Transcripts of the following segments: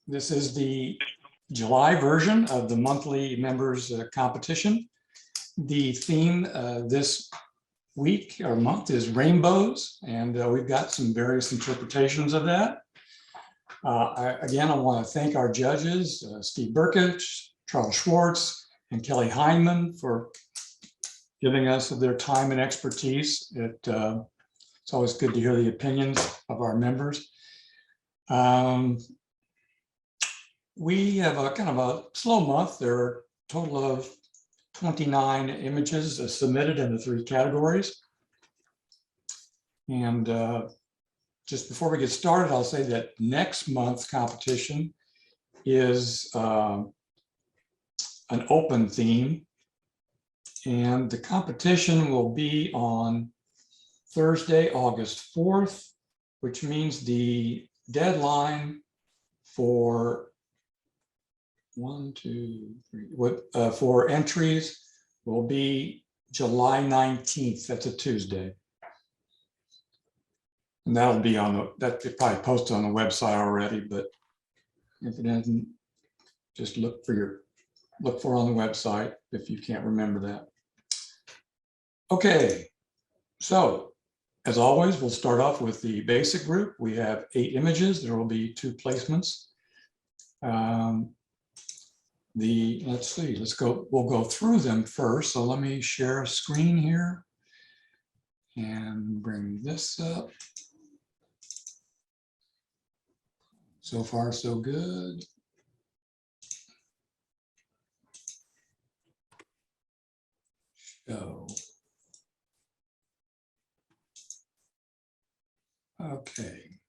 This is the July version of the monthly members competition. The theme this week or month is rainbows, and we've got some various interpretations of that. Again, I want to thank our judges, Steve Brkich, Charles Schwartz, and Kelli Hindman for giving us their time and expertise. It's always good to hear the opinions of our members. We have a kind of a slow month. There are a total of 29 images submitted in the 3 categories. And just before we get started, I'll say that next month's competition is an open theme. And the competition will be on Thursday, August 4th, which means the deadline for for entries will be July 19th. That's a Tuesday. And that'll be on the, that's probably posted on the website already, but if it hasn't, just look for on the website if you can't remember that. Okay, so as always, we'll start off with the basic group. We have 8 images. There will be 2 placements. Let's see, we'll go through them first. So let me share a screen here and bring this up. So far, so good. Show. Okay.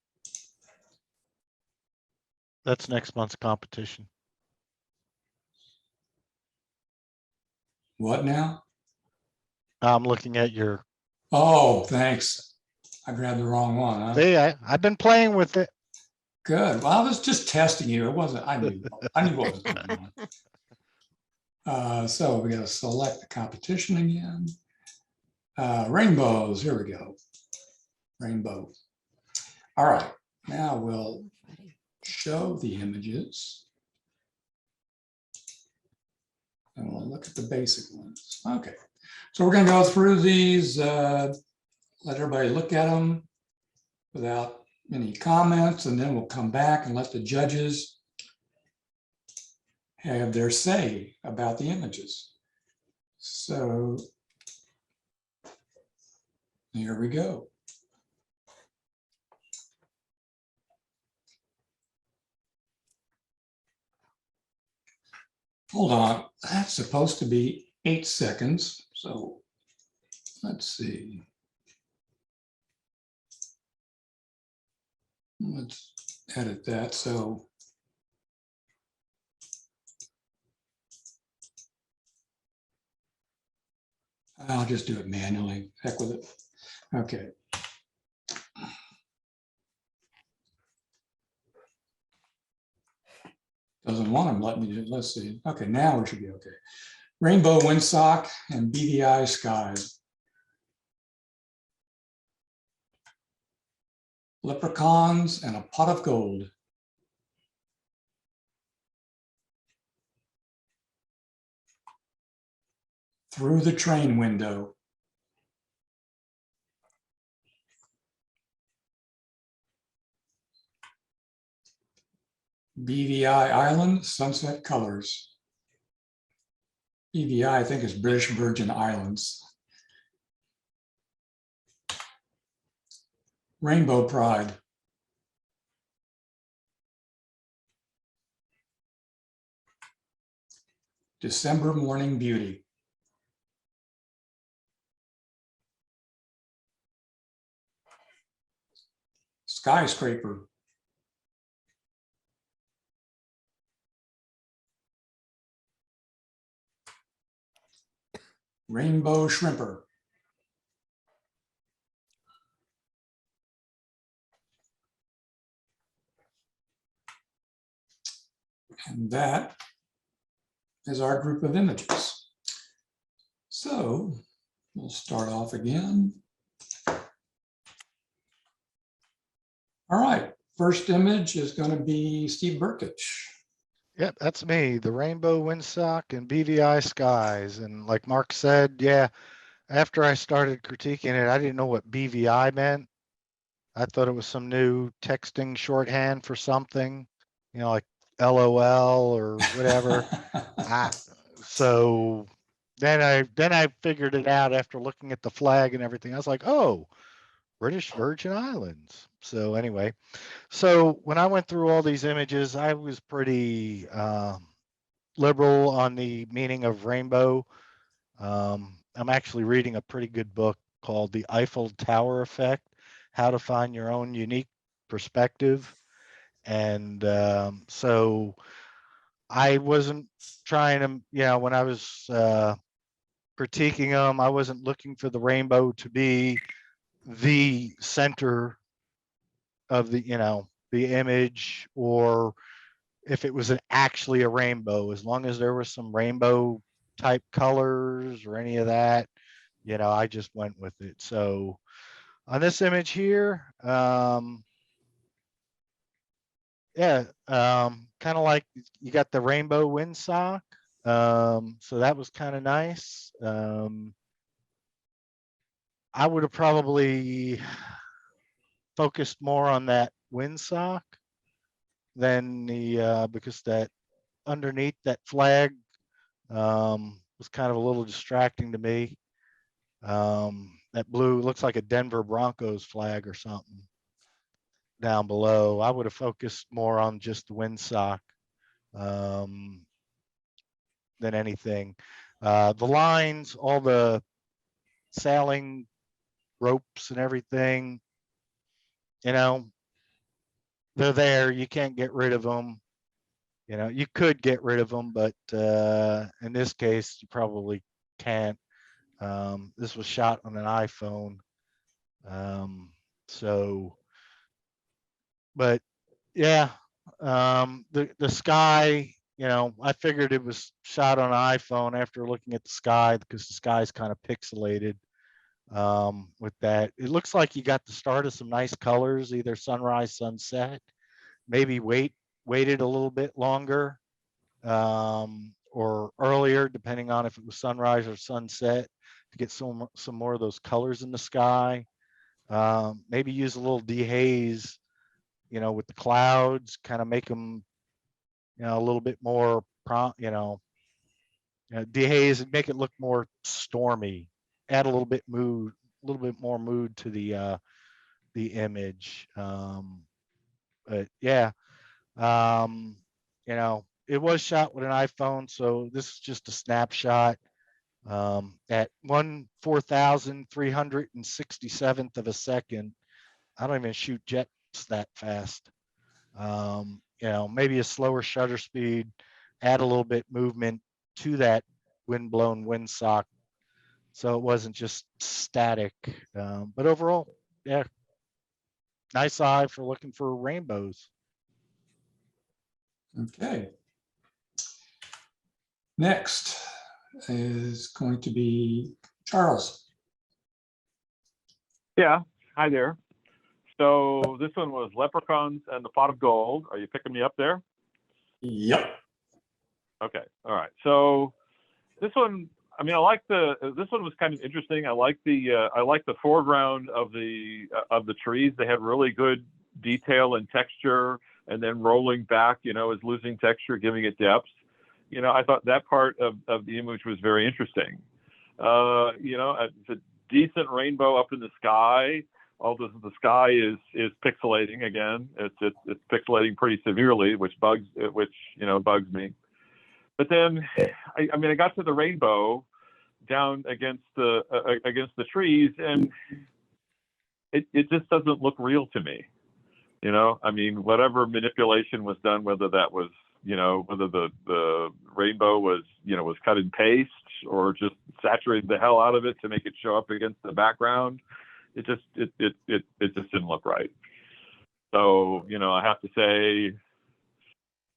That's next month's competition. What now? I'm looking at your. Oh, thanks. I grabbed the wrong one. Huh? See, I've been playing with it. Good. Well, I was just testing you. It wasn't. I knew what was going on. So we got to select the competition again. Rainbows. Here we go. Rainbow. All right. Now we'll show the images. And we'll look at the basic ones. Okay, so we're going to go through these, let everybody look at them without any comments, and then we'll come back and let the judges have their say about the images. So here we go. Hold on, that's supposed to be 8 seconds. So let's see. Let's edit that. So I'll just do it manually. Heck with it. Okay. Doesn't want them, let me do it. Let's see. Okay, now we should be okay. Rainbow windsock and BVI skies. Leprechauns and a pot of gold. Through the train window. BVI Island, sunset colors. BVI, I think, is British Virgin Islands. Rainbow Pride. December Morning Beauty. Skyscraper. Rainbow Shrimper. And that is our group of images. So we'll start off again. All right, first image is going to be Steve Brkich. Yep, that's me, the rainbow windsock and BVI skies. And like Mark said, yeah, after I started critiquing it, I didn't know what BVI meant. I thought it was some new texting shorthand for something, like LOL or whatever. So then I figured it out after looking at the flag and everything. I was like, oh, British Virgin Islands. So anyway, so when I went through all these images, I was pretty liberal on the meaning of rainbow. I'm actually reading a pretty good book called The Eiffel Tower Effect: How to Find Your Own Unique Perspective. And so I wasn't trying to, when I was critiquing them, I wasn't looking for the rainbow to be the center of the image, or if it was actually a rainbow. As long as there was some rainbow type colors or any of that, I just went with it. So on this image here, yeah, kind of like you got the rainbow windsock. So that was kind of nice. I would have probably focused more on that windsock than because that underneath that flag was kind of a little distracting to me. That blue looks like a Denver Broncos flag or something down below. I would have focused more on just the windsock than anything. The lines, all the sailing ropes and everything, they're there. You can't get rid of them. You could get rid of them, but in this case, you probably can't. This was shot on an iPhone. So, but yeah, the sky, I figured it was shot on an iPhone after looking at the sky, because the sky's kind of pixelated with that. It looks like you got the start of some nice colors, either sunrise, sunset, maybe waited a little bit longer or earlier, depending on if it was sunrise or sunset, to get some more of those colors in the sky. Maybe use a little dehaze, with the clouds, kind of make them, a little bit more dehaze and make it look more stormy. Add a little bit more mood to the image. But yeah, it was shot with an iPhone, so this is just a snapshot at 1/4367th of a second. I don't even shoot jets that fast. Maybe a slower shutter speed, add a little bit movement to that wind-blown windsock, so it wasn't just static. But overall, yeah, nice eye for looking for rainbows. Okay. Next is going to be Charles. Yeah, hi there. So this one was Leprechauns and the Pot of Gold. Are you picking me up there? Yep. Okay, all right. So this one, I like this one was kind of interesting. I like the foreground of the trees. They had really good detail and texture, and then rolling back, is losing texture, giving it depth. I thought that part of the image was very interesting. It's a decent rainbow up in the sky. Although the sky is pixelating again. It's pixelating pretty severely, which bugs me. But then, I got to the rainbow down against the trees, and it just doesn't look real to me. Whatever manipulation was done, whether that was, whether the rainbow was cut and paste, or just saturated the hell out of it to make it show up against the background, it just didn't look right. So, I have to say,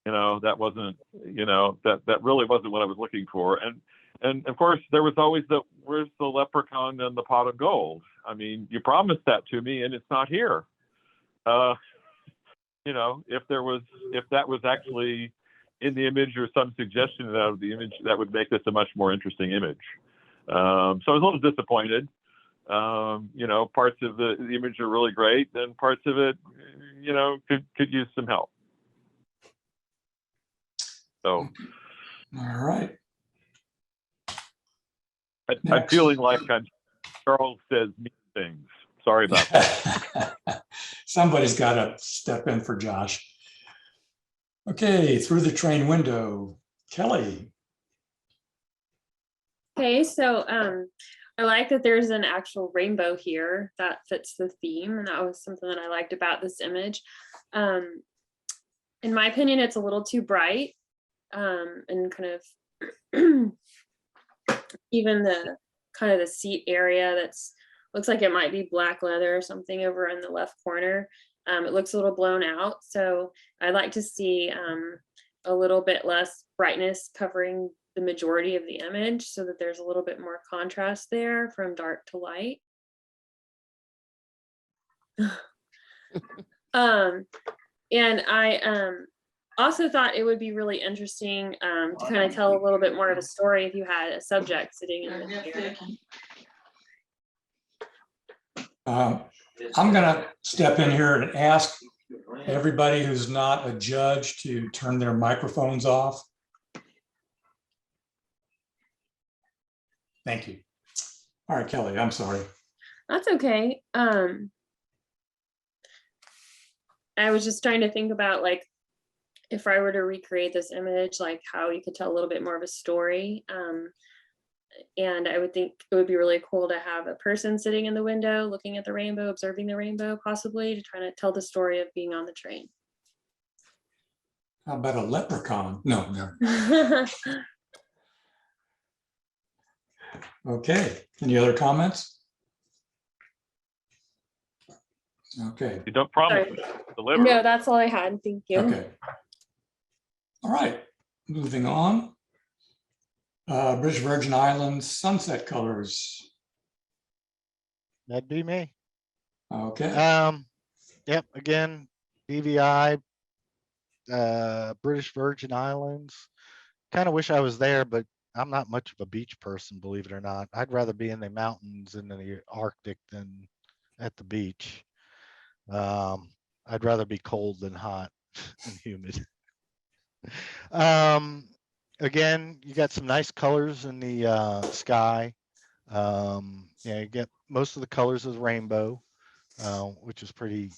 that wasn't, that really wasn't what I was looking for. And of course, there was always where's the leprechaun and the pot of gold? You promised that to me, and it's not here. you know, if that was actually in the image or some suggestion of the image, that would make this a much more interesting image. So I was a little disappointed. You know, parts of the image are really great, and parts of it, you know, could use some help. So, All right. I'm Next. feeling like Charles says mean things. Sorry about that. Somebody's got to step in for Josh. Okay, through the train window, Kelly. Okay, so I like that there's an actual rainbow here that fits the theme, and that was something that I liked about this image. In my opinion, it's a little too bright, and kind of even the kind of the seat area that's looks like it might be black leather or something over in the left corner. It looks a little blown out, so I'd like to see a little bit less brightness covering the majority of the image so that there's a little bit more contrast there from dark to light. And I also thought it would be really interesting to kind of tell a little bit more of a story if you had a subject sitting in the chair. I'm going to step in here and ask everybody who's not a judge to turn their microphones off. Thank you. All right, Kelly, I'm sorry. That's okay. I was just trying to think about, like, if I were to recreate this image, like how you could tell a little bit more of a story. And I would think it would be really cool to have a person sitting in the window, looking at the rainbow, observing the rainbow, possibly to try to tell the story of being on the train. How about a leprechaun? No, no. Okay, any other comments? Okay. You don't promise Sorry. to deliver. No, that's all I had. Thank you. Okay. All right, moving on. British Virgin Islands sunset colors. That'd be me. Okay. Yep. Again, BVI, British Virgin Islands. Kind of wish I was there, but I'm not much of a beach person, believe it or not. I'd rather be in the mountains and in the Arctic than at the beach. I'd rather be cold than hot and humid. Again, you got some nice colors in the sky. Yeah, you get most of the colors of the rainbow, which is pretty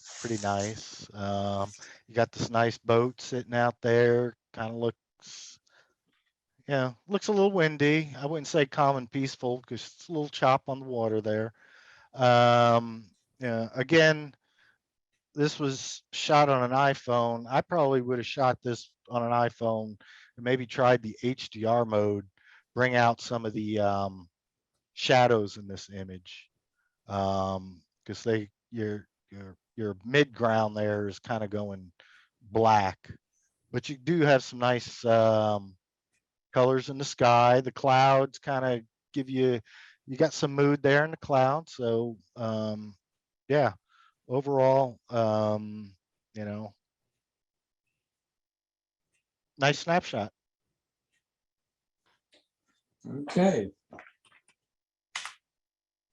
nice. You got this nice boat sitting out there. Kind of looks, yeah, looks a little windy. I wouldn't say calm and peaceful because it's a little chop on the water there. Yeah, again, this was shot on an iPhone. I probably would have shot this on an iPhone and maybe tried the HDR mode, bring out some of the shadows in this image, because your mid ground there is kind of going black, but you do have some nice colors in the sky. The clouds kind of give you got some mood there in the clouds. So yeah, overall, you know, nice snapshot. Okay.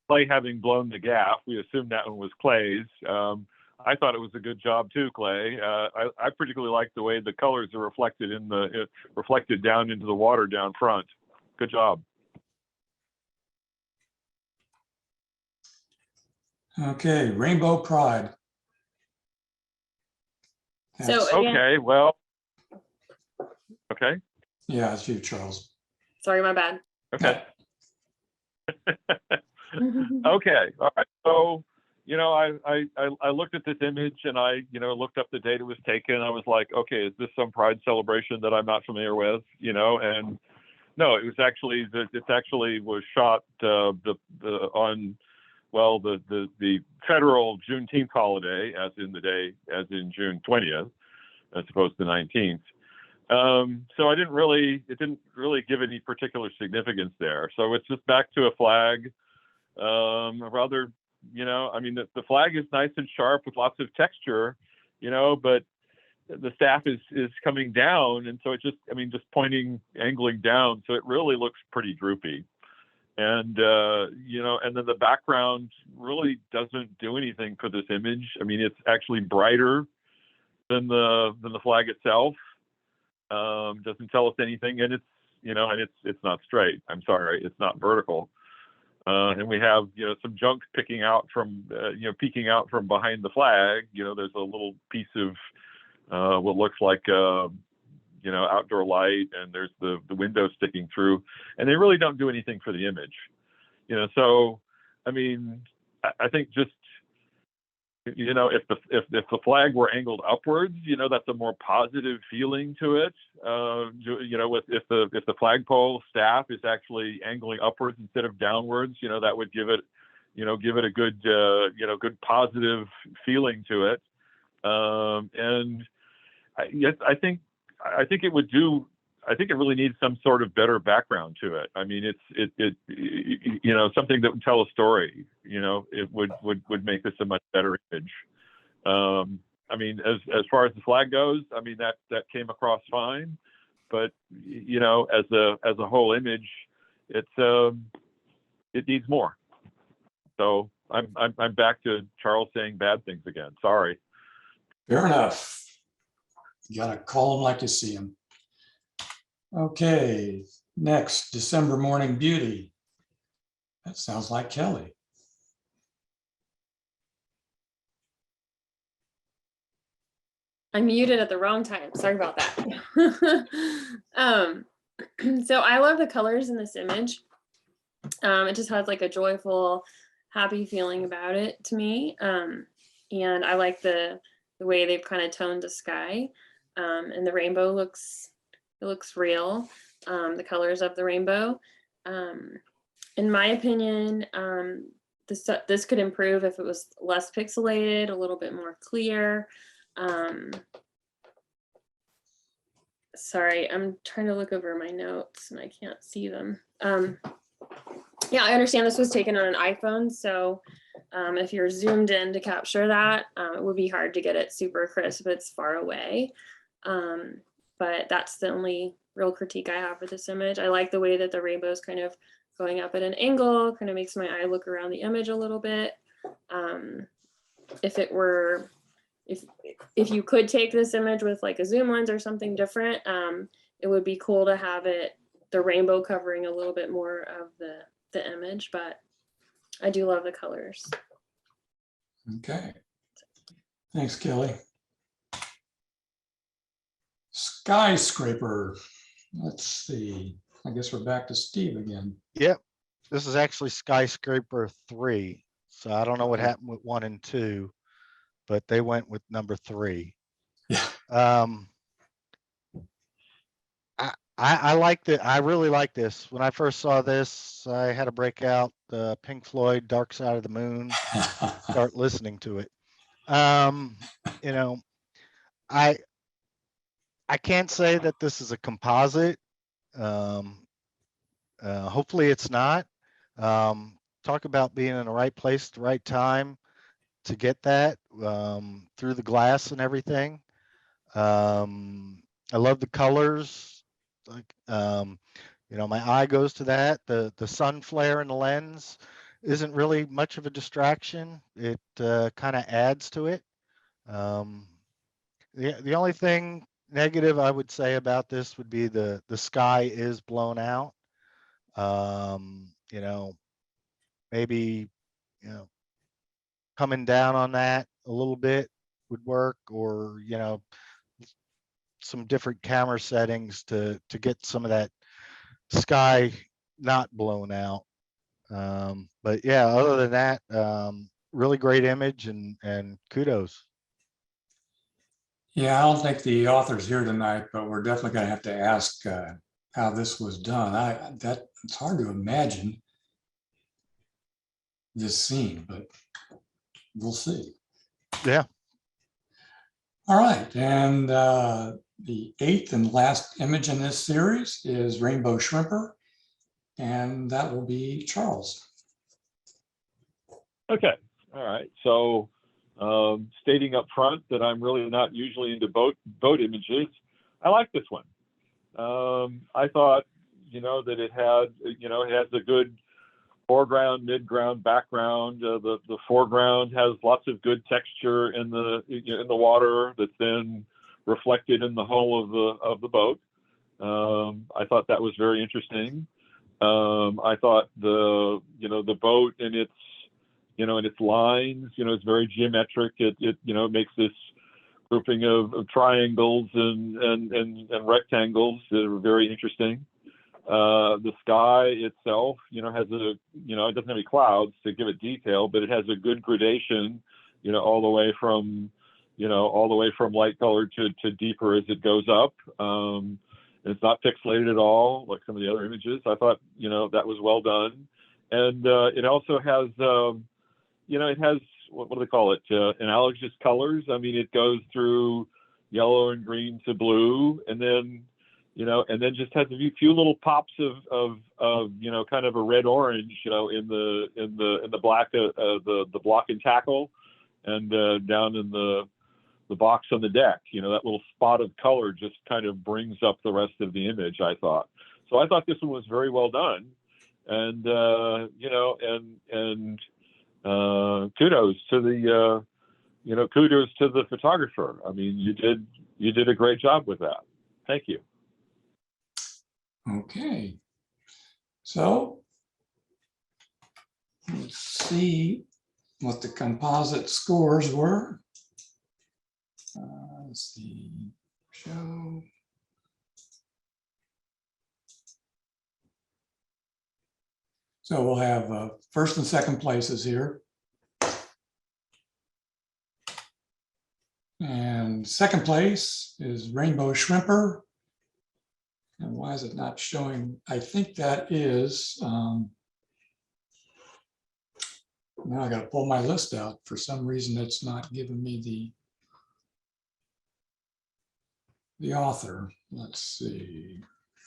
Clay having blown the gaff, we assumed that one was Clay's. I thought it was a good job too, Clay. I particularly like the way the colors are reflected reflected down into the water down front. Good job. Okay, Rainbow Pride. So again, Okay, well, okay, Yeah, it's you, Charles. sorry, my bad. okay. Okay, all right. So, you know, I looked at this image and I, you know, looked up the date it was taken. I was like, okay, is this some pride celebration that I'm not familiar with? You know, and no, it was actually was shot on, well, the federal Juneteenth holiday, as in June 20th, as opposed to 19th. So it didn't really give any particular significance there. So it's just back to a flag. Rather, you know, I mean, the flag is nice and sharp with lots of texture, you know, but the staff is coming down, and so it just, I mean, just pointing, angling down, so it really looks pretty droopy. And you know, and then the background really doesn't do anything for this image. I mean, it's actually brighter than the flag itself. Doesn't tell us anything, and it's, you know, and it's not straight. I'm sorry, it's not vertical. And we have, you know, some junk peeking out from behind the flag. You know, there's a little piece of what looks like you know, outdoor light, and there's the window sticking through, and they really don't do anything for the image. You know, so I mean, I think just, you know, if the flag were angled upwards, you know, that's a more positive feeling to it. You know, if the flagpole staff is actually angling upwards instead of downwards, you know, that would give it a good, you know, good positive feeling to it. And I think it would do. I think it really needs some sort of better background to it. I mean, it you know, something that would tell a story. You know, it would make this a much better image. I mean, as far as the flag goes, I mean, that came across fine, but you know, as a whole image, it needs more. So I'm back to Charles saying bad things again. Sorry. Fair enough. You gotta call them like you see them. Okay, next, December Morning Beauty. That sounds like Kelly. I muted at the wrong time. Sorry about that. So I love the colors in this image. It just has like a joyful, happy feeling about it to me. And I like the way they've kind of toned the sky. And the rainbow looks real. The colors of the rainbow. In my opinion, this could improve if it was less pixelated, a little bit more clear. Sorry, I'm trying to look over my notes and I can't see them. Yeah, I understand this was taken on an iPhone, so if you're zoomed in to capture that, it would be hard to get it super crisp. It's far away. But that's the only real critique I have for this image. I like the way that the rainbow is kind of going up at an angle, kind of makes my eye look around the image a little bit. If you could take this image with like a zoom lens or something different, it would be cool to have the rainbow covering a little bit more of the image, but I do love the colors. Okay. Thanks, Kelly. Skyscraper. Let's see. I guess we're back to Steve again. Yep. This is actually Skyscraper 3. So I don't know what happened with 1 and 2, but they went with number 3. Yeah. I liked it. I really like this. When I first saw this, I had to break out the Pink Floyd Dark Side of the Moon, start listening to it. You know, I can't say that this is a composite. Hopefully it's not. Talk about being in the right place at the right time to get that through the glass and everything. I love the colors. Like, you know, my eye goes to that. The sun flare in the lens isn't really much of a distraction. It kind of adds to it. The only thing negative I would say about this would be the sky is blown out. You know, maybe, you know, coming down on that a little bit would work, or, you know, some different camera settings to get some of that sky not blown out. But yeah, other than that, really great image and kudos. Yeah, I don't think the author's here tonight, but we're definitely going to have to ask how this was done. It's hard to imagine this scene, but we'll see. Yeah. All right, and the 8th and last image in this series is Rainbow Shrimper, and that will be Charles. Okay. All right. So stating up front that I'm really not usually into boat images. I like this one. I thought, that it had, it has a good foreground, midground, background. The foreground has lots of good texture in the water that's then reflected in the hull of the boat. I thought that was very interesting. I thought the boat and its its lines, it's very geometric. It makes this grouping of triangles and rectangles that are very interesting. The sky itself, has it doesn't have any clouds to give it detail, but it has a good gradation, all the way from light colored to deeper as it goes up. It's not pixelated at all like some of the other images. I thought, that was well done. And it also has, it has, what do they call it? Analogous colors. I mean, it goes through yellow and green to blue, and then just has a few little pops of kind of a red orange, in the black, the block and tackle, and down in the box on the deck. That little spot of color just kind of brings up the rest of the image, I thought. So I thought this one was very well done, and kudos to the photographer. I mean, you did a great job with that. Thank you. Okay. So let's see what the composite scores were. Let's see, show. So we'll have first and second places here. And second place is Rainbow Shrimper. And why is it not showing? I think that is, now I got to pull my list out. For some reason, it's not giving me the author. Let's see.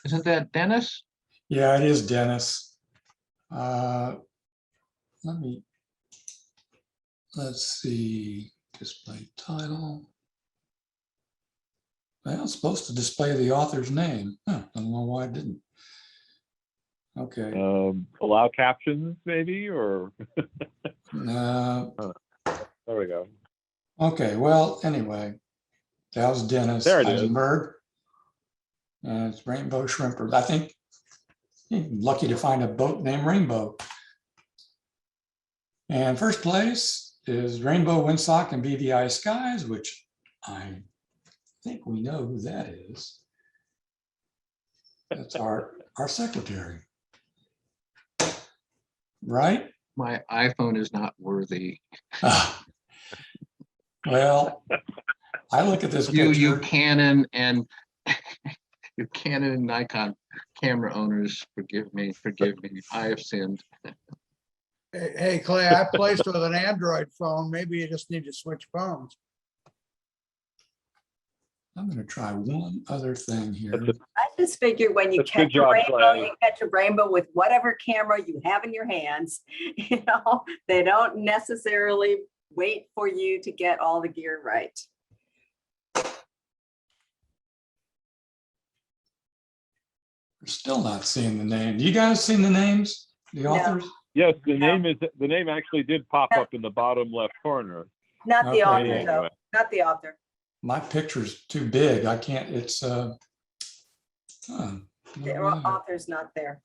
Isn't that Dennis? Yeah, it is Dennis. Let's see, display title. Well, it's supposed to display the author's name. Huh, I don't know why it didn't. Okay. Allow captions maybe, or? There we go. Okay, well, anyway, that was Dennis There it is. Eisenberg. And it's Rainbow Shrimper. I think you're lucky to find a boat named Rainbow. And first place is Rainbow Windsock and BVI Skies, which I think we know who that is. That's our secretary. Right? My iPhone is not worthy. Well, I look at this You picture. Canon and you Canon and Nikon camera owners, forgive me. I have sinned. Hey, Clay, I placed with an Android phone. Maybe you just need to switch phones. I'm going to try one other thing here. I just figured when you That's catch good job, a rainbow, Clay. you catch a rainbow with whatever camera you have in your hands. They don't necessarily wait for you to get all the gear right. We're still not seeing the name. You guys seen the names, the No. authors? Yes, the name actually did pop up in the bottom left corner. Not the Okay. author, Anyway. though. Not the author. My picture's too big. I can't, it's, The author's not there.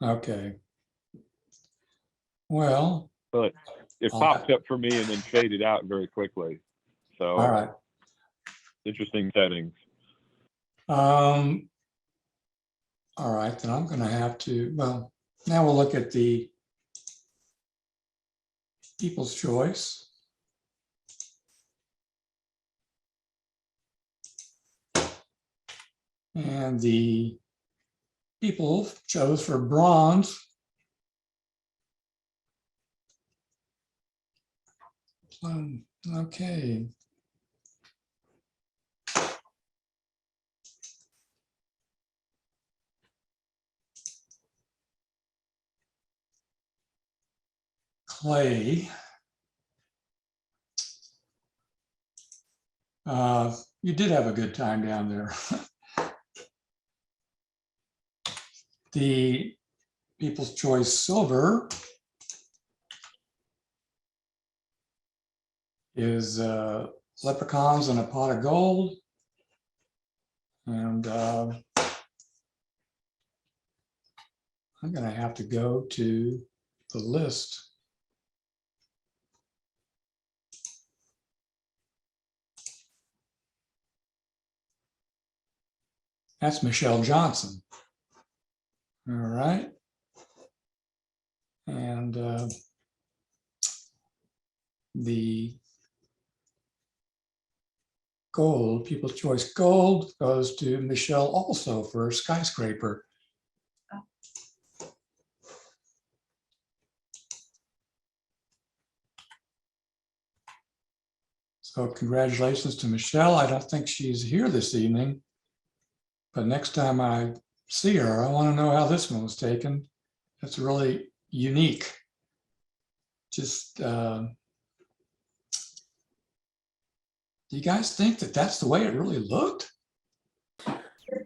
Okay. Well, But it popped up for me and then faded out very quickly. So all right. interesting settings. All right, then I'm going to have to, well, now we'll look at the People's Choice. And the people chose for bronze. Okay. Clay You did have a good time down there. The People's Choice Silver is leprechauns in a pot of gold. And I'm going to have to go to the list. That's Michelle Johnson. All right. And the gold, People's Choice Gold, goes to Michelle also for Skyscraper. So congratulations to Michelle. I don't think she's here this evening, but next time I see her, I want to know how this one was taken. It's really unique. Just, do you guys think that that's the way it really looked?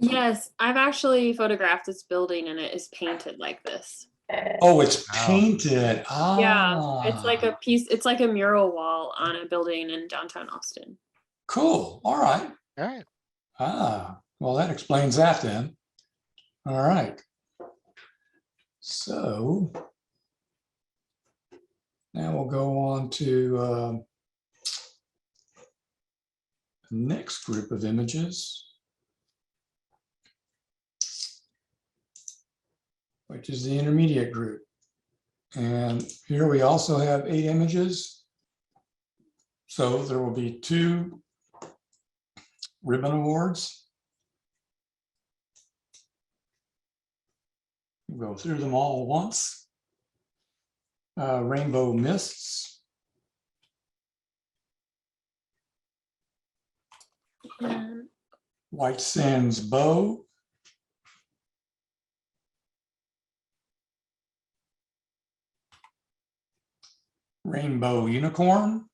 Yes, I've actually photographed this building and it is painted like this. Oh, it's Wow. painted. Yeah, it's like a Ah, piece, it's like a mural wall on a building in downtown Austin. cool. All right. All right. Ah, well, that explains that then. All right. So now we'll go on to the next group of images, which is the intermediate group. And here we also have 8 images. So there will be 2 ribbon awards. We'll go through them all once. Rainbow Mists, And White Sands Bow, Rainbow Unicorn,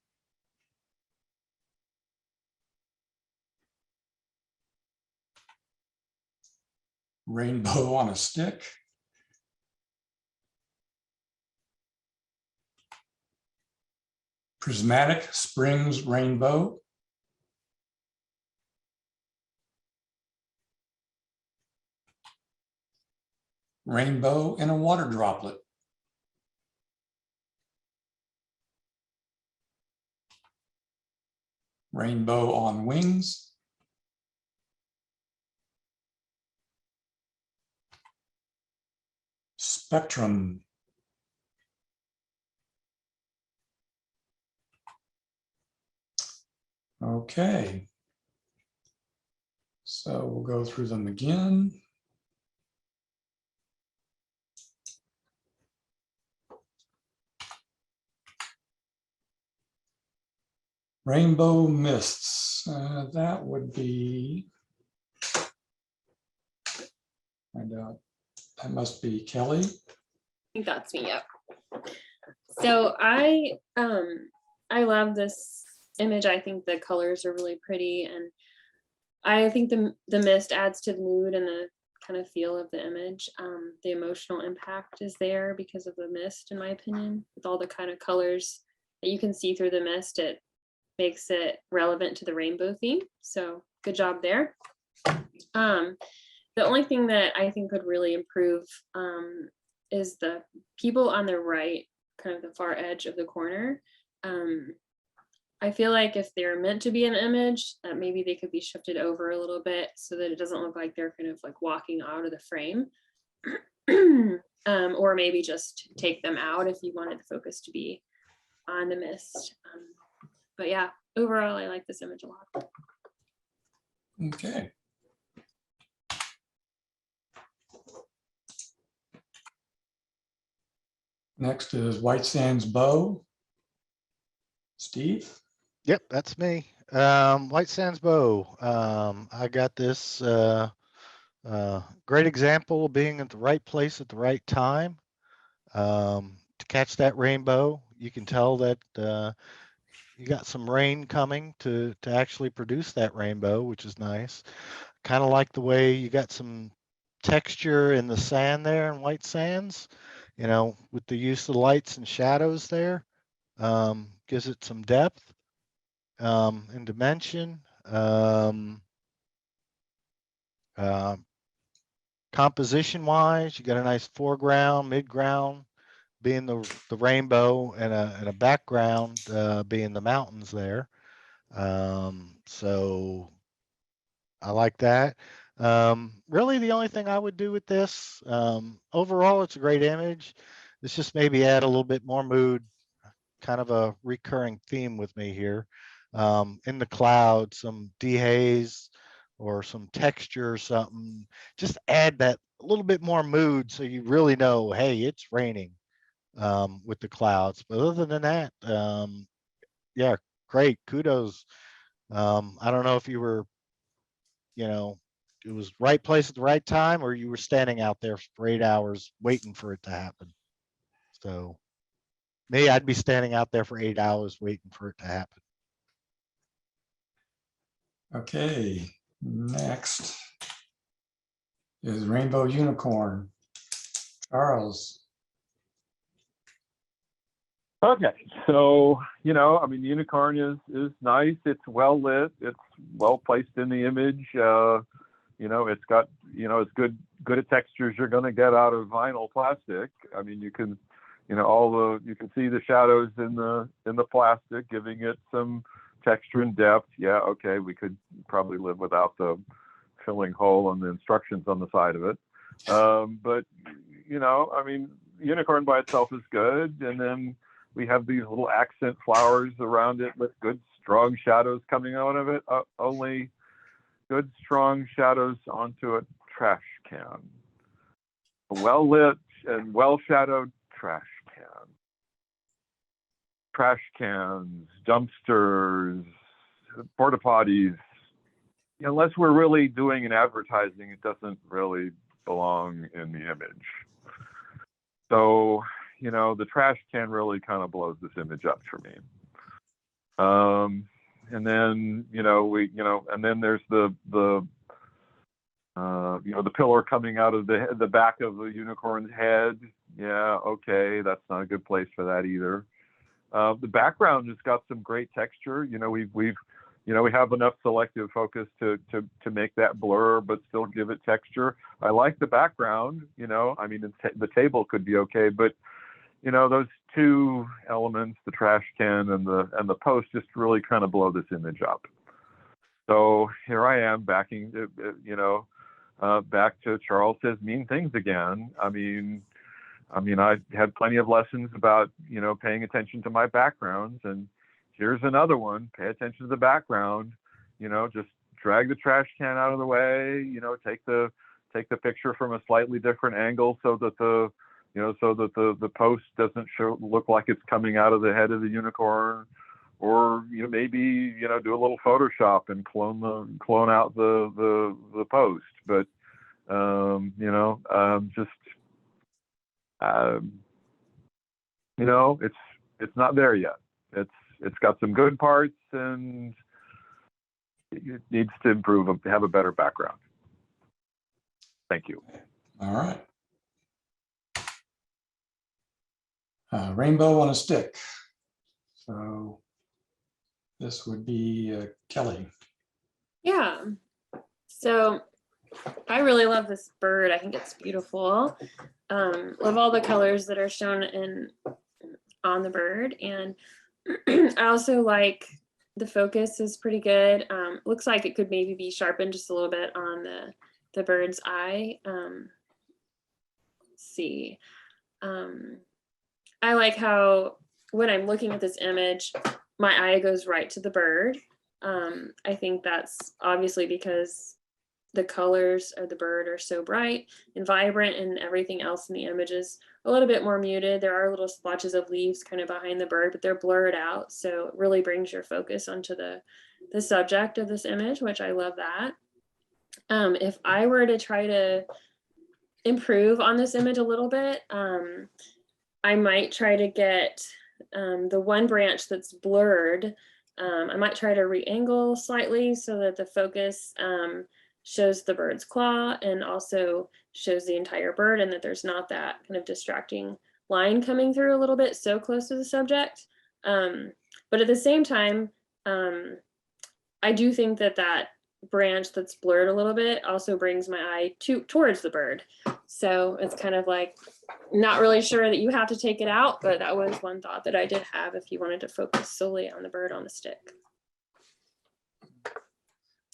Rainbow on a Stick, Prismatic Springs Rainbow, Rainbow in a Water Droplet, Rainbow on Wings, Spectrum, okay. So we'll go through them again. Rainbow Mists, that would be, that must be Kelly. I think that's me, yep. So I love this image. I think the colors are really pretty, and I think the mist adds to the mood and the kind of feel of the image. The emotional impact is there because of the mist, in my opinion, with all the kind of colors that you can see through the mist. It makes it relevant to the rainbow theme. So good job there. The only thing that I think could really improve is the people on the right, kind of the far edge of the corner. I feel like if they're meant to be an image, that maybe they could be shifted over a little bit so that it doesn't look like they're kind of like walking out of the frame. Or maybe just take them out if you wanted the focus to be on the mist. But yeah, overall, I like this image a lot. Okay. Next is White Sands Bow. Steve? Yep, that's me. White Sands Bow. I got this great example of being at the right place at the right time to catch that rainbow. You can tell that you got some rain coming to actually produce that rainbow, which is nice. Kind of like the way you got some texture in the sand there and white sands, you know, with the use of lights and shadows there. Gives it some depth and dimension. Composition wise, you got a nice foreground, midground being the rainbow, and a background being the mountains there. So I like that. Really the only thing I would do with this, overall, it's a great image. Let's just maybe add a little bit more mood, kind of a recurring theme with me here. In the cloud, some dehaze or some texture or something, just add that a little bit more mood so you really know, hey, it's raining with the clouds. But other than that, yeah, great, kudos. I don't know if you were, you know, it was right place at the right time, or you were standing out there for 8 hours waiting for it to happen. So me, I'd be standing out there for 8 hours waiting for it to happen. Okay, next is Rainbow Unicorn. Charles. Okay, so, you know, I mean, unicorn is nice. It's well lit. It's well placed in the image. You know, it's got, you know, it's good at textures you're going to get out of vinyl plastic. I mean, you can, you know, you can see the shadows in the plastic, giving it some texture and depth. Yeah, okay, we could probably live without the filling hole and the instructions on the side of it. But, you know, I mean, unicorn by itself is good, and then we have these little accent flowers around it with good, strong shadows coming out of it. Only good, strong shadows onto a trash can. A well-lit and well-shadowed trash can. Trash cans, dumpsters, porta potties. Unless we're really doing an advertising, it doesn't really belong in the image. So, you know, the trash can really kind of blows this image up for me. And then, you know, and then there's the pillar coming out of the back of the unicorn's head. Yeah, okay, that's not a good place for that either. The background has got some great texture. You know, we have enough selective focus to make that blur, but still give it texture. I like the background. You know, I mean, the table could be okay, but you know, those two elements, the trash can and the post, just really kind of blow this image up. So here I am backing, back to Charles Says Mean Things again. I mean, I had plenty of lessons about, you know, paying attention to my backgrounds, and here's another one. Pay attention to the background. You know, just drag the trash can out of the way. You know, take the picture from a slightly different angle so that the post doesn't look like it's coming out of the head of the unicorn, or, you know, maybe, you know, do a little Photoshop and clone out the post. But you know, it's not there yet. It's got some good parts, and it needs to improve, have a better background. Thank you. All right. Rainbow on a stick. So this would be Kelly. Yeah. So I really love this bird. I think it's beautiful. Love all the colors that are shown on the bird, and I also like the focus is pretty good. Looks like it could maybe be sharpened just a little bit on the bird's eye. Let's see. I like how when I'm looking at this image, my eye goes right to the bird. I think that's obviously because the colors of the bird are so bright and vibrant, and everything else in the image is a little bit more muted. There are little splotches of leaves kind of behind the bird, but they're blurred out. So it really brings your focus onto the subject of this image, which I love that. If I were to try to improve on this image a little bit, I might try to get The one branch that's blurred, I might try to re-angle slightly so that the focus shows the bird's claw and also shows the entire bird, and that there's not that kind of distracting line coming through a little bit so close to the subject. But at the same time, I do think that that branch that's blurred a little bit also brings my eye towards the bird. So it's kind of like, not really sure that you have to take it out, but that was one thought that I did have if you wanted to focus solely on the bird on the stick.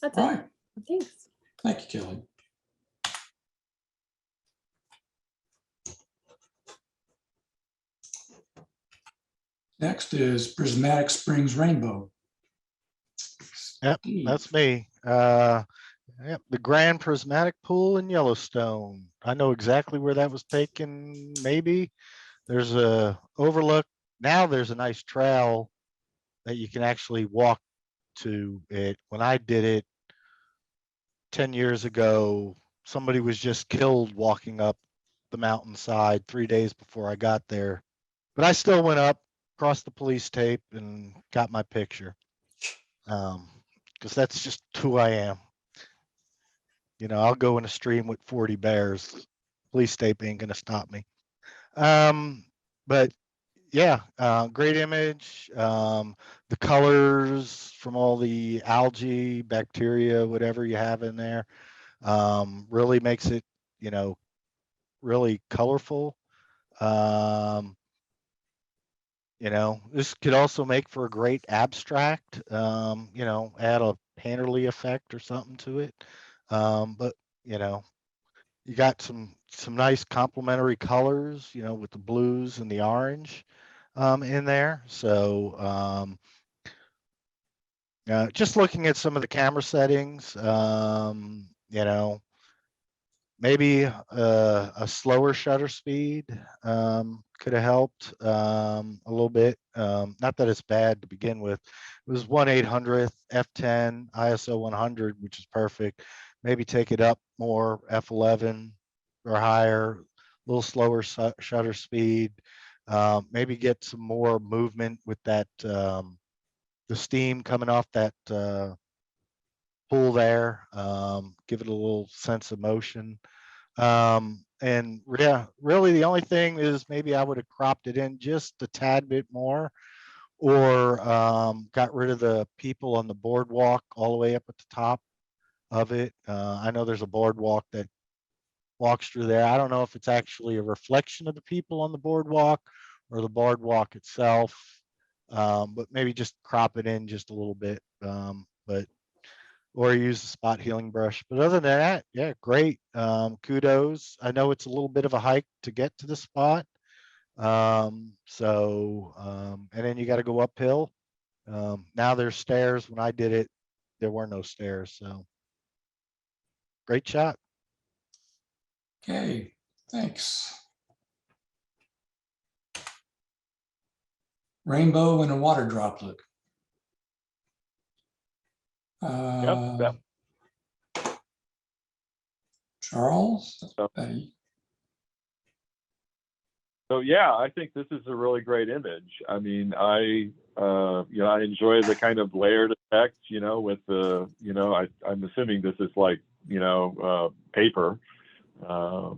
That's All it. right. Thanks. Thank you, Kelly. Next is Prismatic Springs Rainbow. Yep, Steve. that's me. Yep, the Grand Prismatic Pool in Yellowstone. I know exactly where that was taken. Maybe there's a overlook. Now there's a nice trail that you can actually walk to it. When I did it 10 years ago, somebody was just killed walking up the mountainside 3 days before I got there. But I still went up, crossed the police tape, and got my picture. Because that's just who I am. You know, I'll go in a stream with 40 bears. Police tape ain't gonna stop me. But yeah, great image. The colors from all the algae, bacteria, whatever you have in there, really makes it, you know, really colorful. You know, this could also make for a great abstract, you know, add a painterly effect or something to it. But, you know, you got some nice complementary colors, you know, with the blues and the orange in there. So just looking at some of the camera settings, you know, maybe a slower shutter speed could have helped a little bit. Not that it's bad to begin with. It was 1/800th f10 ISO 100, which is perfect. Maybe take it up more, f11 or higher, a little slower shutter speed. Maybe get some more movement with that, the steam coming off that pool there. Give it a little sense of motion. And yeah, really the only thing is maybe I would have cropped it in just a tad bit more, or got rid of the people on the boardwalk all the way up at the top of it. I know there's a boardwalk that walks through there. I don't know if it's actually a reflection of the people on the boardwalk or the boardwalk itself, but maybe just crop it in just a little bit. But or use the spot healing brush. But other than that, yeah, great. Kudos. I know it's a little bit of a hike to get to the spot. And then you got to go uphill. Now there's stairs. When I did it, there were no stairs. So great shot. Okay, thanks. Rainbow and a water droplet. Yep. Charles? So yeah, I think this is a really great image. I mean, I enjoy the kind of layered effect, you know, with the, you know, I'm assuming this is like, you know, paper,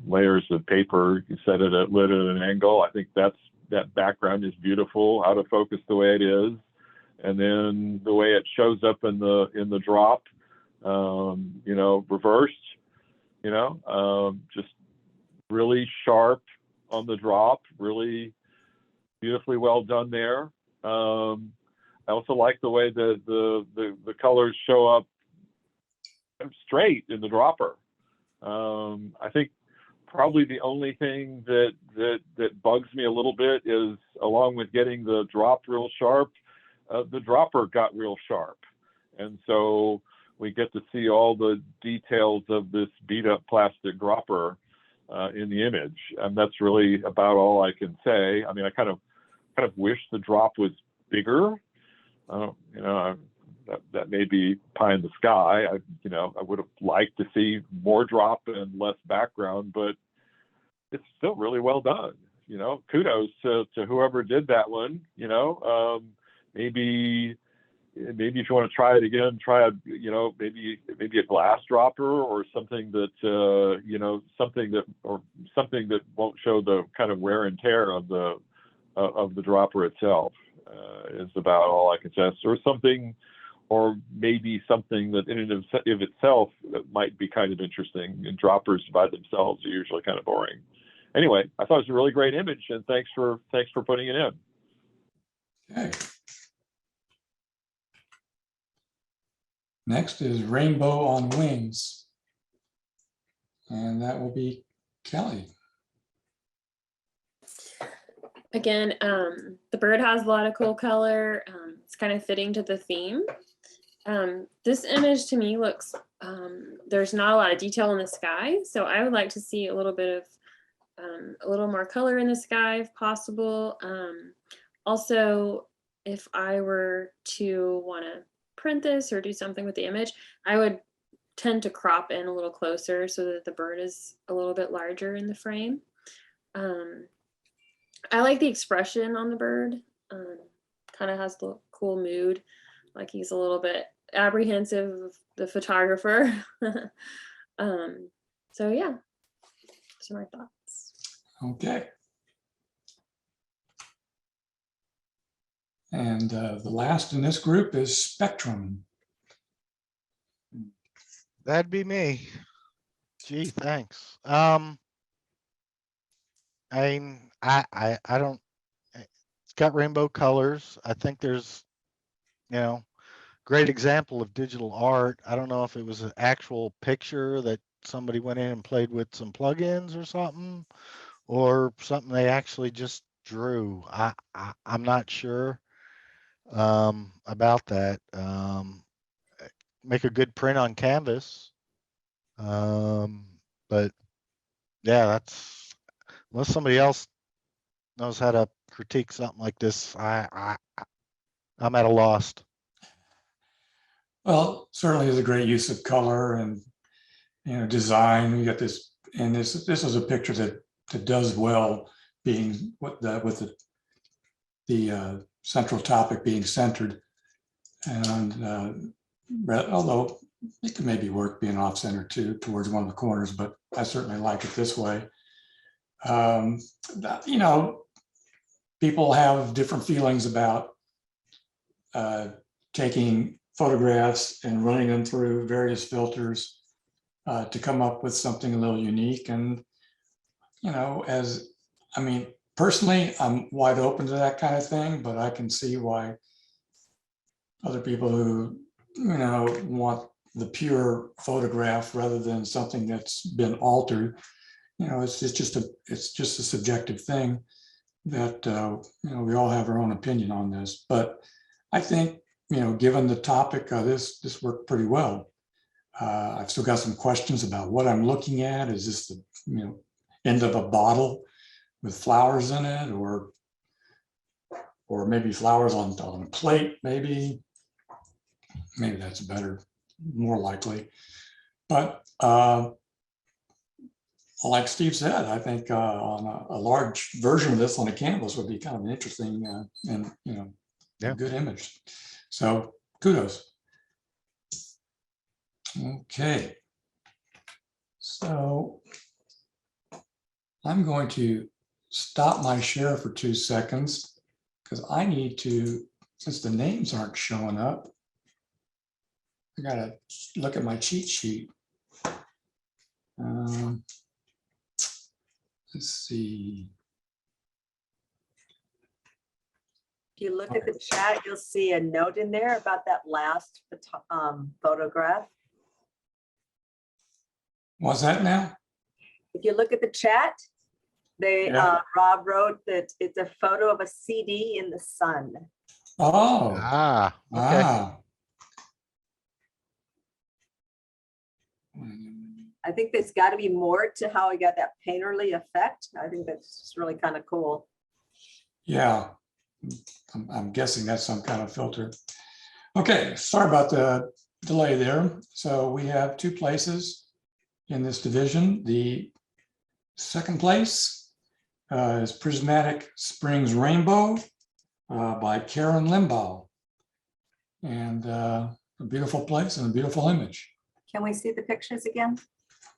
layers of paper. You set it lit at an angle. I think that background is beautiful, out of focus the way it is, and then the way it shows up in the drop, you know, reversed, you know, just really sharp on the drop, really beautifully well done there. I also like the way the colors show up straight in the dropper. I think probably the only thing that bugs me a little bit is, along with getting the drop real sharp, the dropper got real sharp, and so we get to see all the details of this beat up plastic dropper in the image, and that's really about all I can say. I mean, I kind of wish the drop was bigger. You know, that may be pie in the sky. I would have liked to see more drop and less background, but it's still really well done. kudos to whoever did that one. Maybe if you want to try it again, try maybe a glass dropper or something that something that won't show the kind of wear and tear of the dropper itself. Is about all I can suggest, or something, or maybe something that in and of itself might be kind of interesting. And droppers by themselves are usually kind of boring. Anyway, I thought it was a really great image, and thanks for putting it in. Okay. Next is Rainbow on Wings. And that will be Kelly. Again, the bird has a lot of cool color. It's kind of fitting to the theme. This image to me looks, there's not a lot of detail in the sky. So I would like to see a little bit of, a little more color in the sky if possible. Also, if I were to want to print this or do something with the image, I would tend to crop in a little closer so that the bird is a little bit larger in the frame. I like the expression on the bird. Kind of has the cool mood, like he's a little bit apprehensive of the photographer. So yeah, those are my thoughts. Okay. And the last in this group is Spectrum. That'd be me. Gee, thanks. I don't, it's got rainbow colors. I think there's, great example of digital art. I don't know if it was an actual picture that somebody went in and played with some plugins or something they actually just drew. I'm not sure about that. Make a good print on canvas. But yeah, that's, unless somebody else knows how to critique something like this, I'm at a loss. Well, certainly is a great use of color and design. You got this, and this is a picture that does well, being with the central topic being centered, and although it could maybe work being off center too towards one of the corners, but I certainly like it this way. People have different feelings about taking photographs and running them through various filters to come up with something a little unique. And, personally, I'm wide open to that kind of thing, but I can see why other people who, want the pure photograph rather than something that's been altered, it's just a subjective thing that, we all have our own opinion on this. But I think, given the topic, this worked pretty well. I've still got some questions about what I'm looking at. Is this the end of a bottle with flowers in it, or maybe flowers on a plate? Maybe that's better, more likely. But like Steve said, I think on a large version of this on a canvas would be kind of an interesting and good image. So kudos. Okay. So I'm going to stop my share for 2 seconds because I need to, since the names aren't showing up, I gotta look at my cheat sheet. Let's see. If you look at the chat, you'll see a note in there about that last photograph. What's that now? If you look at the chat, Rob wrote that it's a photo of a CD in the sun. Oh. Okay. I think there's got to be more to how he got that painterly effect. I think that's just really kind of cool. Yeah, I'm guessing that's some kind of filter. Okay, sorry about the delay there. So we have 2 places in this division. The second place is Prismatic Springs Rainbow by Karen Limbaugh. And a beautiful place and a beautiful image. Can we see the pictures again?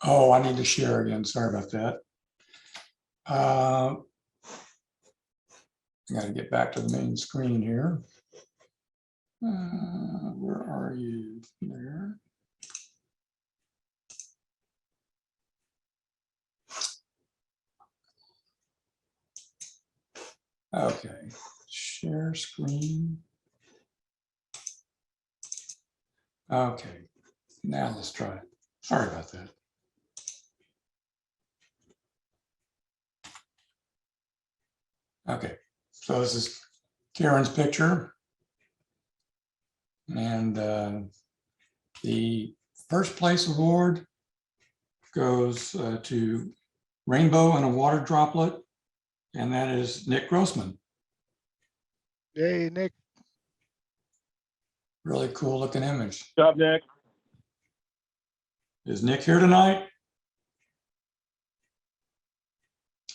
Oh, I need to share again. Sorry about that. I got to get back to the main screen here. Where are you? There. Okay, share screen. Okay, now let's try it. Sorry about that. Okay, so this is Karen's picture. And the first place award goes to Rainbow in a Water Droplet, and that is Nick Grossman. Yay, Nick. Really cool looking image. Good job, Nick. Is Nick here tonight?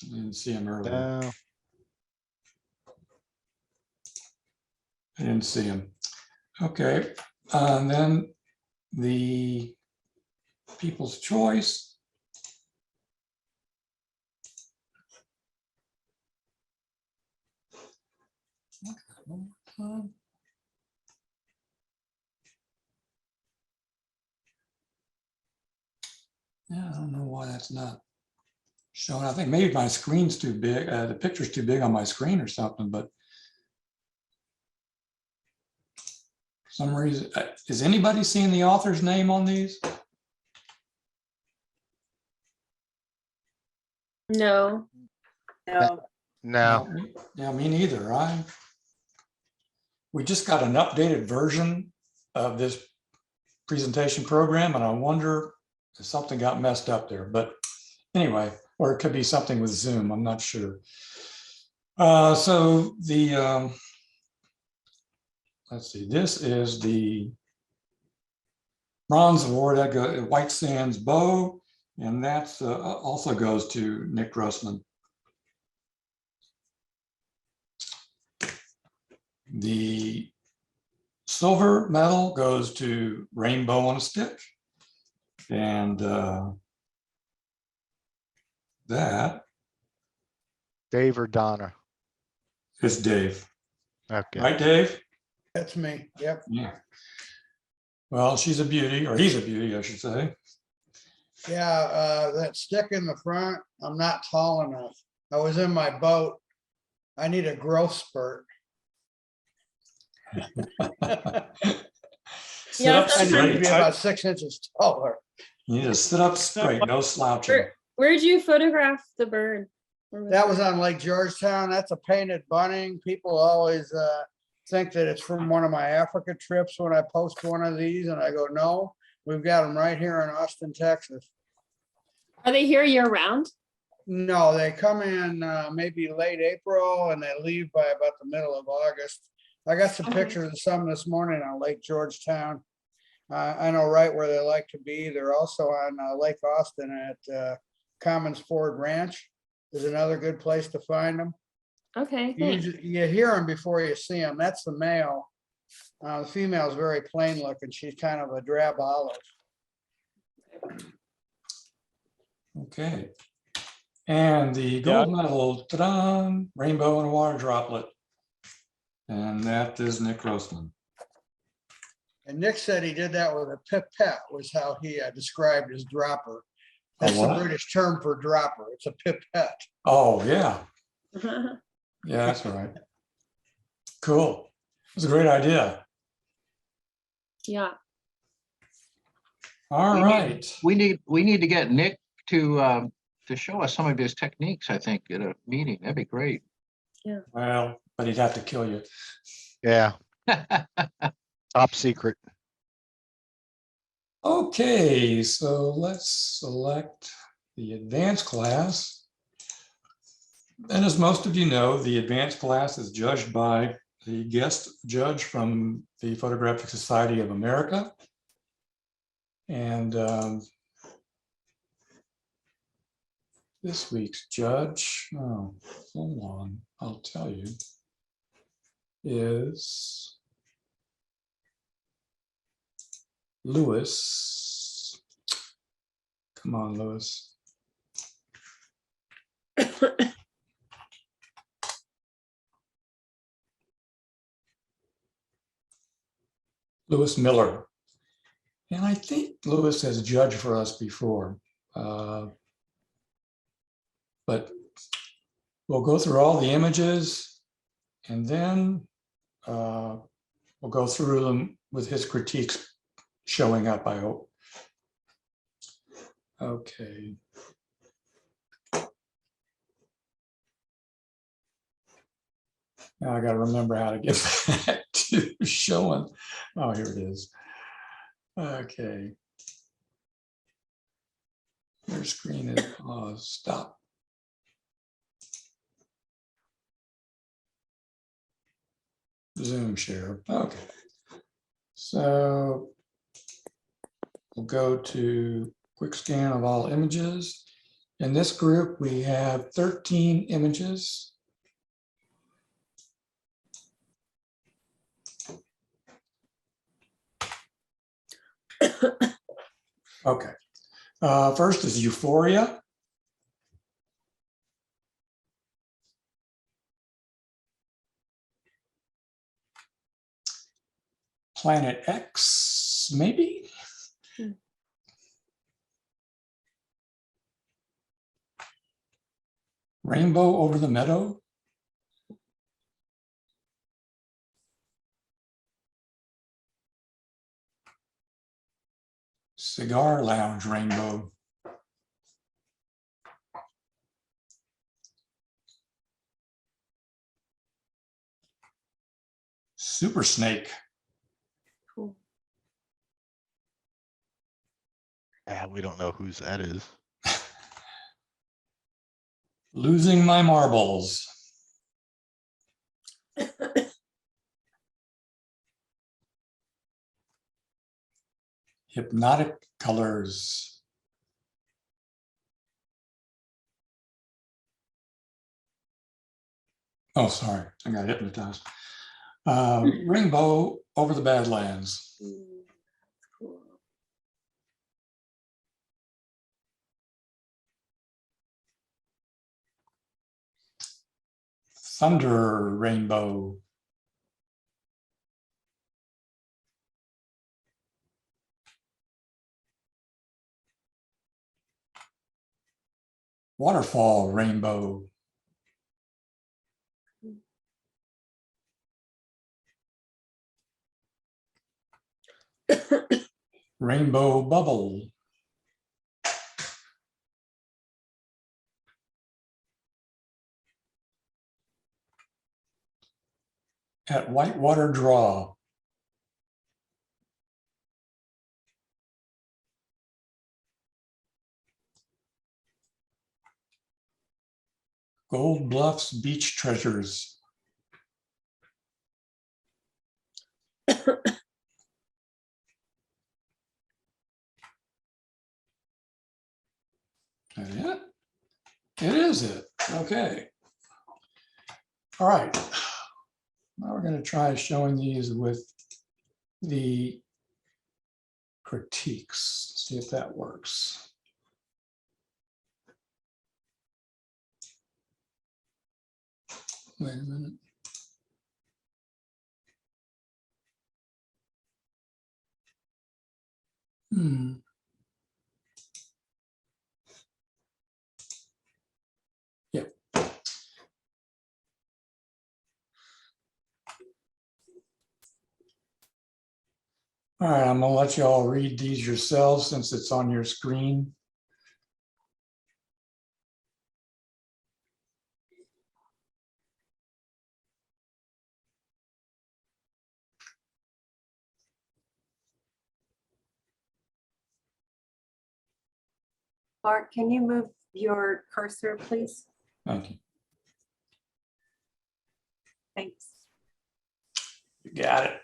I didn't see him earlier. No. I didn't see him. Okay, and then the People's Choice. Yeah, I don't know why that's not showing. I think maybe my screen's too big. The picture's too big on my screen or something, but for some reason, is anybody seeing the author's name on these? No. No, No. Yeah, me neither. We just got an updated version of this presentation program, and I wonder if something got messed up there. But anyway, or it could be something with Zoom. I'm not sure. So the let's see. This is the Bronze Award that goes White Sands Bow, and that's also goes to Nick Grossman. The silver medal goes to Rainbow on a Stick. And that Dave or Donna? is Dave. Okay. Right, Dave? That's me. Yep. Yeah. Well, she's a beauty, or he's a beauty, I should say. Yeah, that stick in the front, I'm not tall enough. I was in my boat. I need a growth spurt. Sit Yeah, up I need to straight. be about 6 inches taller. You need to sit up straight, no slouching. Where'd you photograph the bird? Where That it? was on Lake Georgetown. That's a painted bunting. People always think that it's from one of my Africa trips when I post one of these, and I go, no, we've got them right here in Austin, Texas. Are they here year round? No, they come in maybe late April and they leave by about the middle of August. I got some Okay. pictures of some this morning on Lake Georgetown. I know right where they like to be. They're also on Lake Austin at Commons Ford Ranch. Is another good place to find them. Okay, You, thanks. you hear them before you see them. That's the male. The female is very plain looking. She's kind of a drab olive. Okay. And the gold medal, ta-da, Rainbow in a Water Droplet. And that is Nick Grossman. And Nick said he did that with a pipette, was how he described his dropper. That's the what? British term for dropper. It's a pipette. Oh, yeah. Yeah, that's right. Cool. It was a great idea. Yeah. All We right. We need to get Nick to show us some of his techniques, I think, at a meeting. That'd be great. Well, but he'd have to kill you. Yeah. Top secret. Okay, so let's select the advanced class. And as most of you know, the advanced class is judged by the guest judge from the Photographic Society of America. And This week's judge, oh, hold on, I'll tell you, is Lewis. Come on, Lewis. Lewis Miller. And I think Lewis has judged for us before. But we'll go through all the images and then we'll go through them with his critiques showing up, I hope. Okay. Now I got to remember how to get back to showing. Oh, here it is. Okay. Your screen is paused. Stop. Zoom share. Okay. So we'll go to quick scan of all images. In this group, we have 13 images. Okay. First is Euphoria. Planet X, maybe? Rainbow Over the Meadow. Cigar Lounge Rainbow. Super Snake. Cool. Yeah, we don't know whose that is. Losing My Marbles. Hypnotic Colors. Oh, sorry, I got hypnotized. Rainbow Over the Badlands. Cool. Thunder Rainbow. Waterfall Rainbow. Rainbow Bubble. At Whitewater Draw. Gold Bluffs Beach Treasures. Is that it? It is it. Okay. All right. Now we're going to try showing these with the critiques. See if that works. Wait a minute. Yep. All right, I'm gonna let you all read these yourselves since it's on your screen. Mark, can you move your cursor, please? Thank you. Thanks. You got it.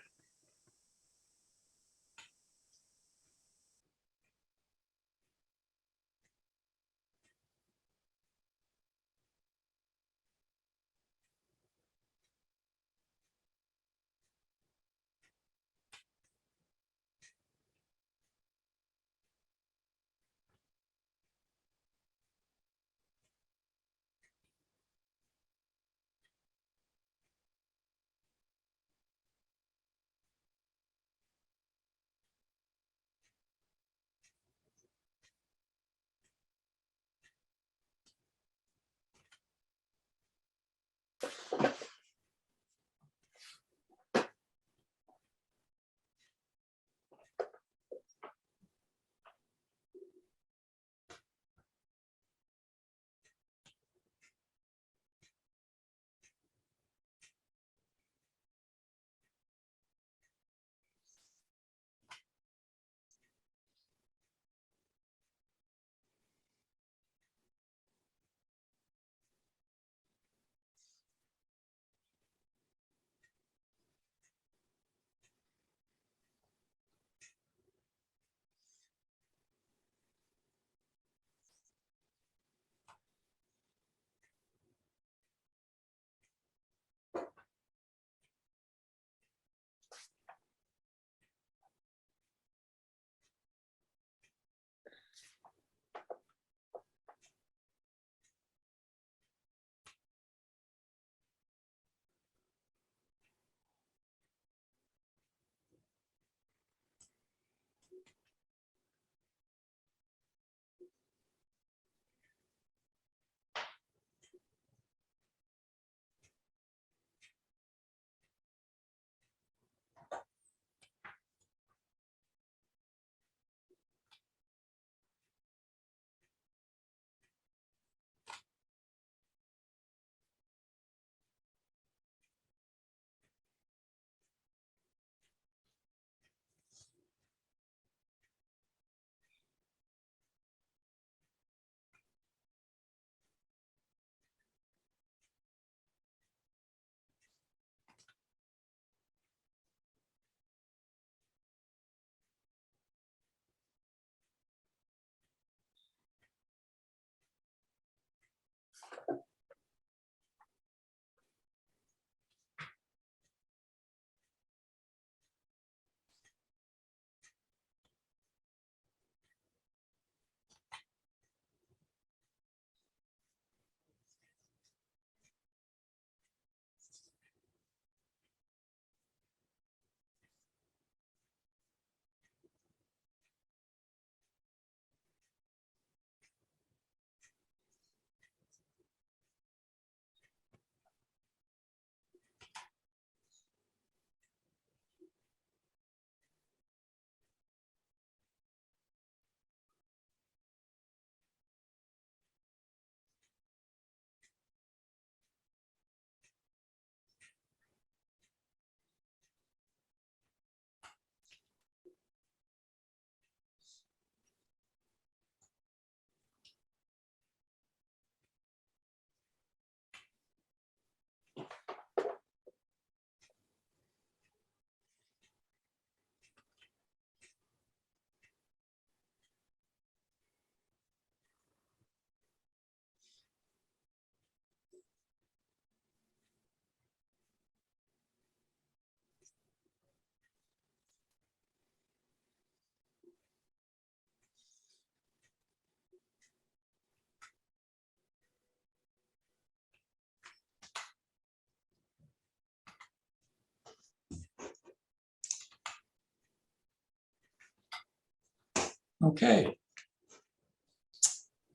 Okay.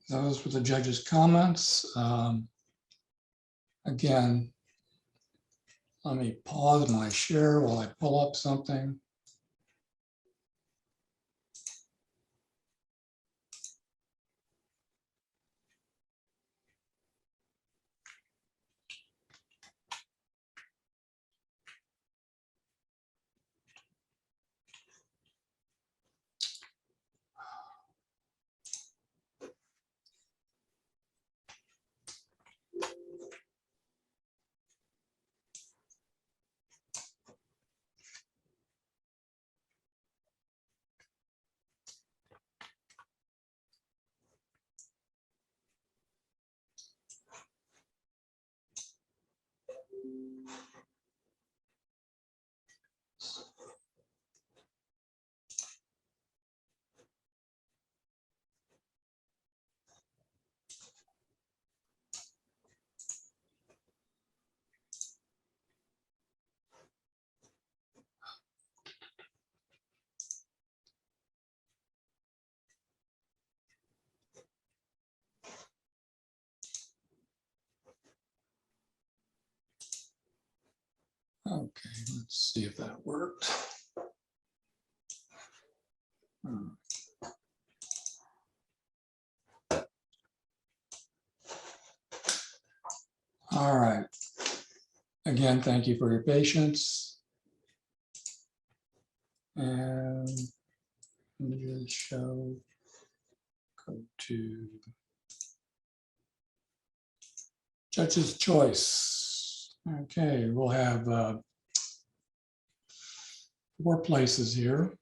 Those were the judge's comments. Again, let me pause my share while I pull up something. Okay, let's see if that worked. All right. Again, thank you for your patience. And images show, go to judge's choice. Okay, we'll have 4 places here.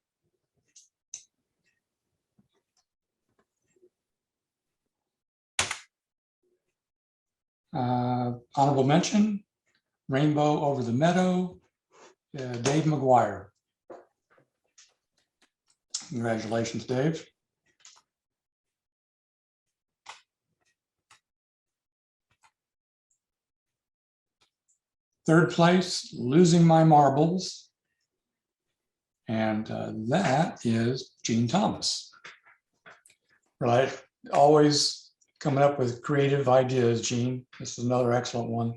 Honorable mention, Rainbow Over the Meadow, Dave McGuire. Congratulations, Dave. Third place, Losing My Marbles. And that is Gene Thomas. Right, always coming up with creative ideas, Gene. This is another excellent one.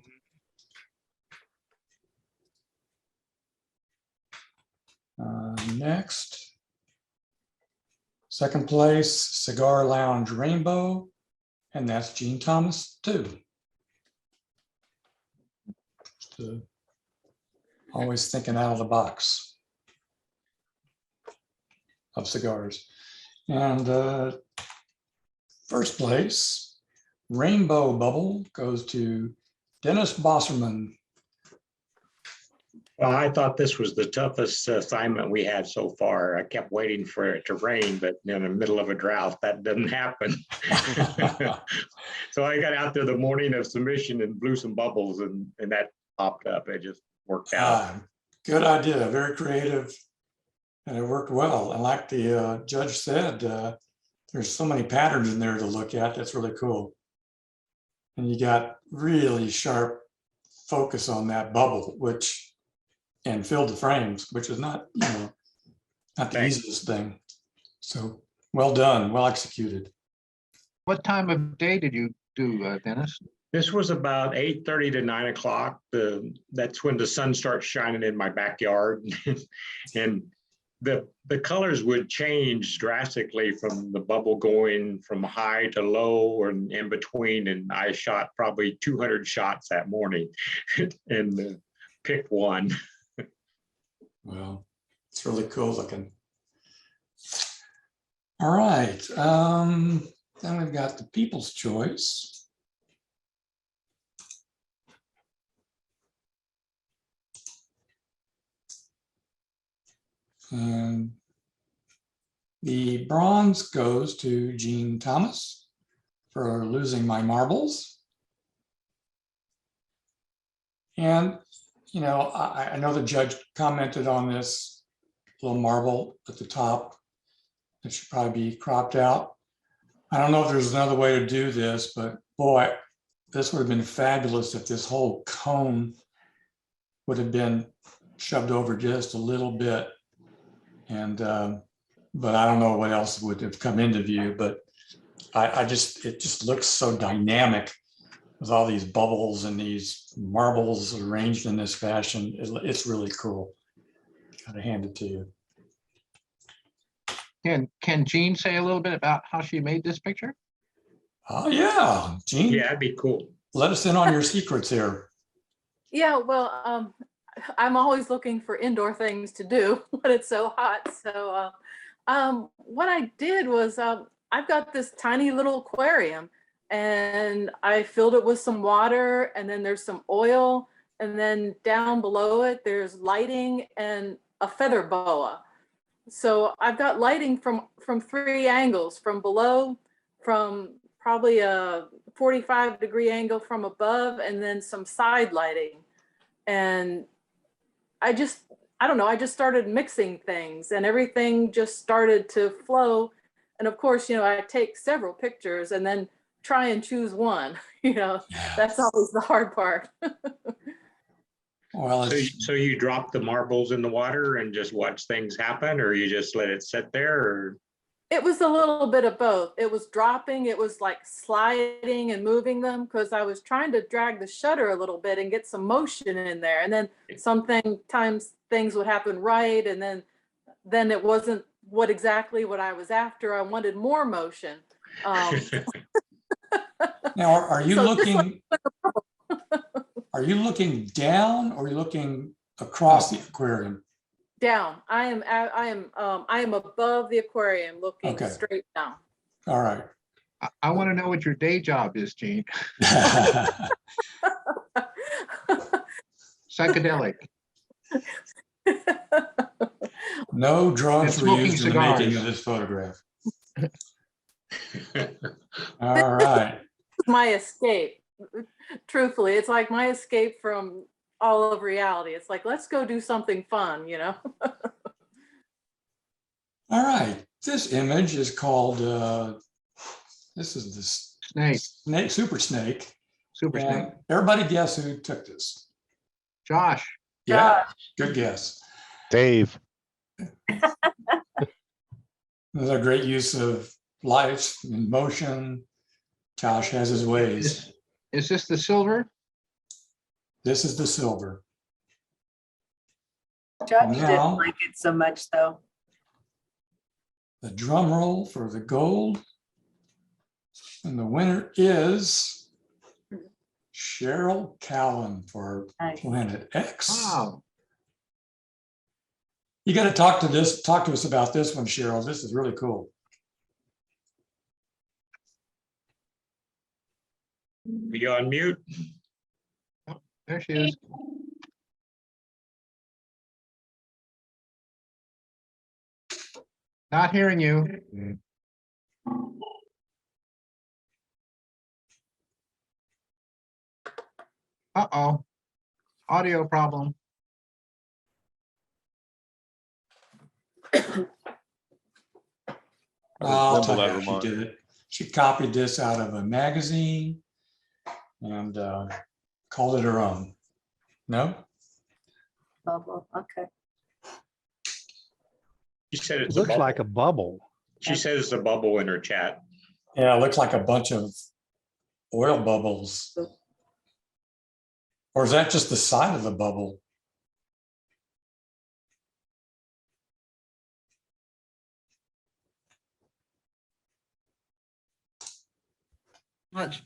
Next, second place, Cigar Lounge Rainbow, and that's Gene Thomas too. Always thinking out of the box of cigars. And first place, Rainbow Bubble, goes to Dennis Bosserman. Well, I thought this was the toughest assignment we had so far. I kept waiting for it to rain, but in the middle of a drought, that doesn't happen. So I got out there the morning of submission and blew some bubbles, and that popped up. It just worked out. Good idea, very creative, and it worked well. And like the judge said, there's so many patterns in there to look at. That's really cool. And you got really sharp focus on that bubble, and filled the frames, which is not, not the easiest thing. So well done, well executed. What time of day did you do, Dennis? This was about 8:30 to 9 o'clock. That's when the sun starts shining in my backyard. And the colors would change drastically from the bubble going from high to low and in between. And I shot probably 200 shots that morning and picked one. Well, it's really cool looking. All right, then we've got the People's Choice. And the bronze goes to Gene Thomas for Losing My Marbles. And I know the judge commented on this little marble at the top. It should probably be cropped out. I don't know if there's another way to do this, but boy, this would have been fabulous if this whole cone would have been shoved over just a little bit. And but I don't know what else would have come into view, but it just looks so dynamic with all these bubbles and these marbles arranged in this fashion. It's really cool. Gotta hand it to you. Can Jean say a little bit about how she made this picture? Oh, yeah, Gene, Yeah, that'd be cool. let us in on your secrets here. Yeah, well, I'm always looking for indoor things to do when it's so hot. So what I did was I've got this tiny little aquarium and I filled it with some water, and then there's some oil, and then down below it, there's lighting and a feather boa. So I've got lighting from 3 angles, from below, from probably a 45-degree angle from above, and then some side lighting. And I don't know, I just started mixing things and everything just started to flow. And of course, I take several pictures and then try and choose one, that's always the hard part. Well, So you drop the marbles in the water and just watch things happen, or you just let it sit there, or? It was a little bit of both. It was dropping, it was like sliding and moving them, because I was trying to drag the shutter a little bit and get some motion in there. And then sometimes things would happen right, and then it wasn't exactly what I was after. I wanted more motion. now, are you So looking? Are you looking down, or are you looking across the aquarium? Down. I am above the aquarium, looking Okay. straight down. All right. I want to know what your day job is, Jean. Psychedelic. No drugs And were smoking used in the making cigars. of this photograph. All right. My escape. Truthfully, it's like my escape from all of reality. It's like, let's go do something fun, All right. This image is called, this is the Snake, super snake. super snake. And everybody guess who took this? Josh. Yeah, good guess. Dave. Another great use of lights and motion. Josh has his ways. Is this the silver? This is the silver. Judge Now- didn't like it so much, though. The drum roll for the gold. And the winner is Cheryl Cowan for Nice. Planet X. Wow. You got to talk to us about this one, Cheryl. This is really cool. You on mute? There she is. Not hearing you. Uh-oh. Audio problem. I'll tell Resemble you that how she remark. did it. She copied this out of a magazine and called it her own. No? Bubble, okay. She said it's Looks like a bubble. She says it's a bubble in her chat. Yeah, it looks like a bunch of oil bubbles. Or is that just the side of the bubble? Much.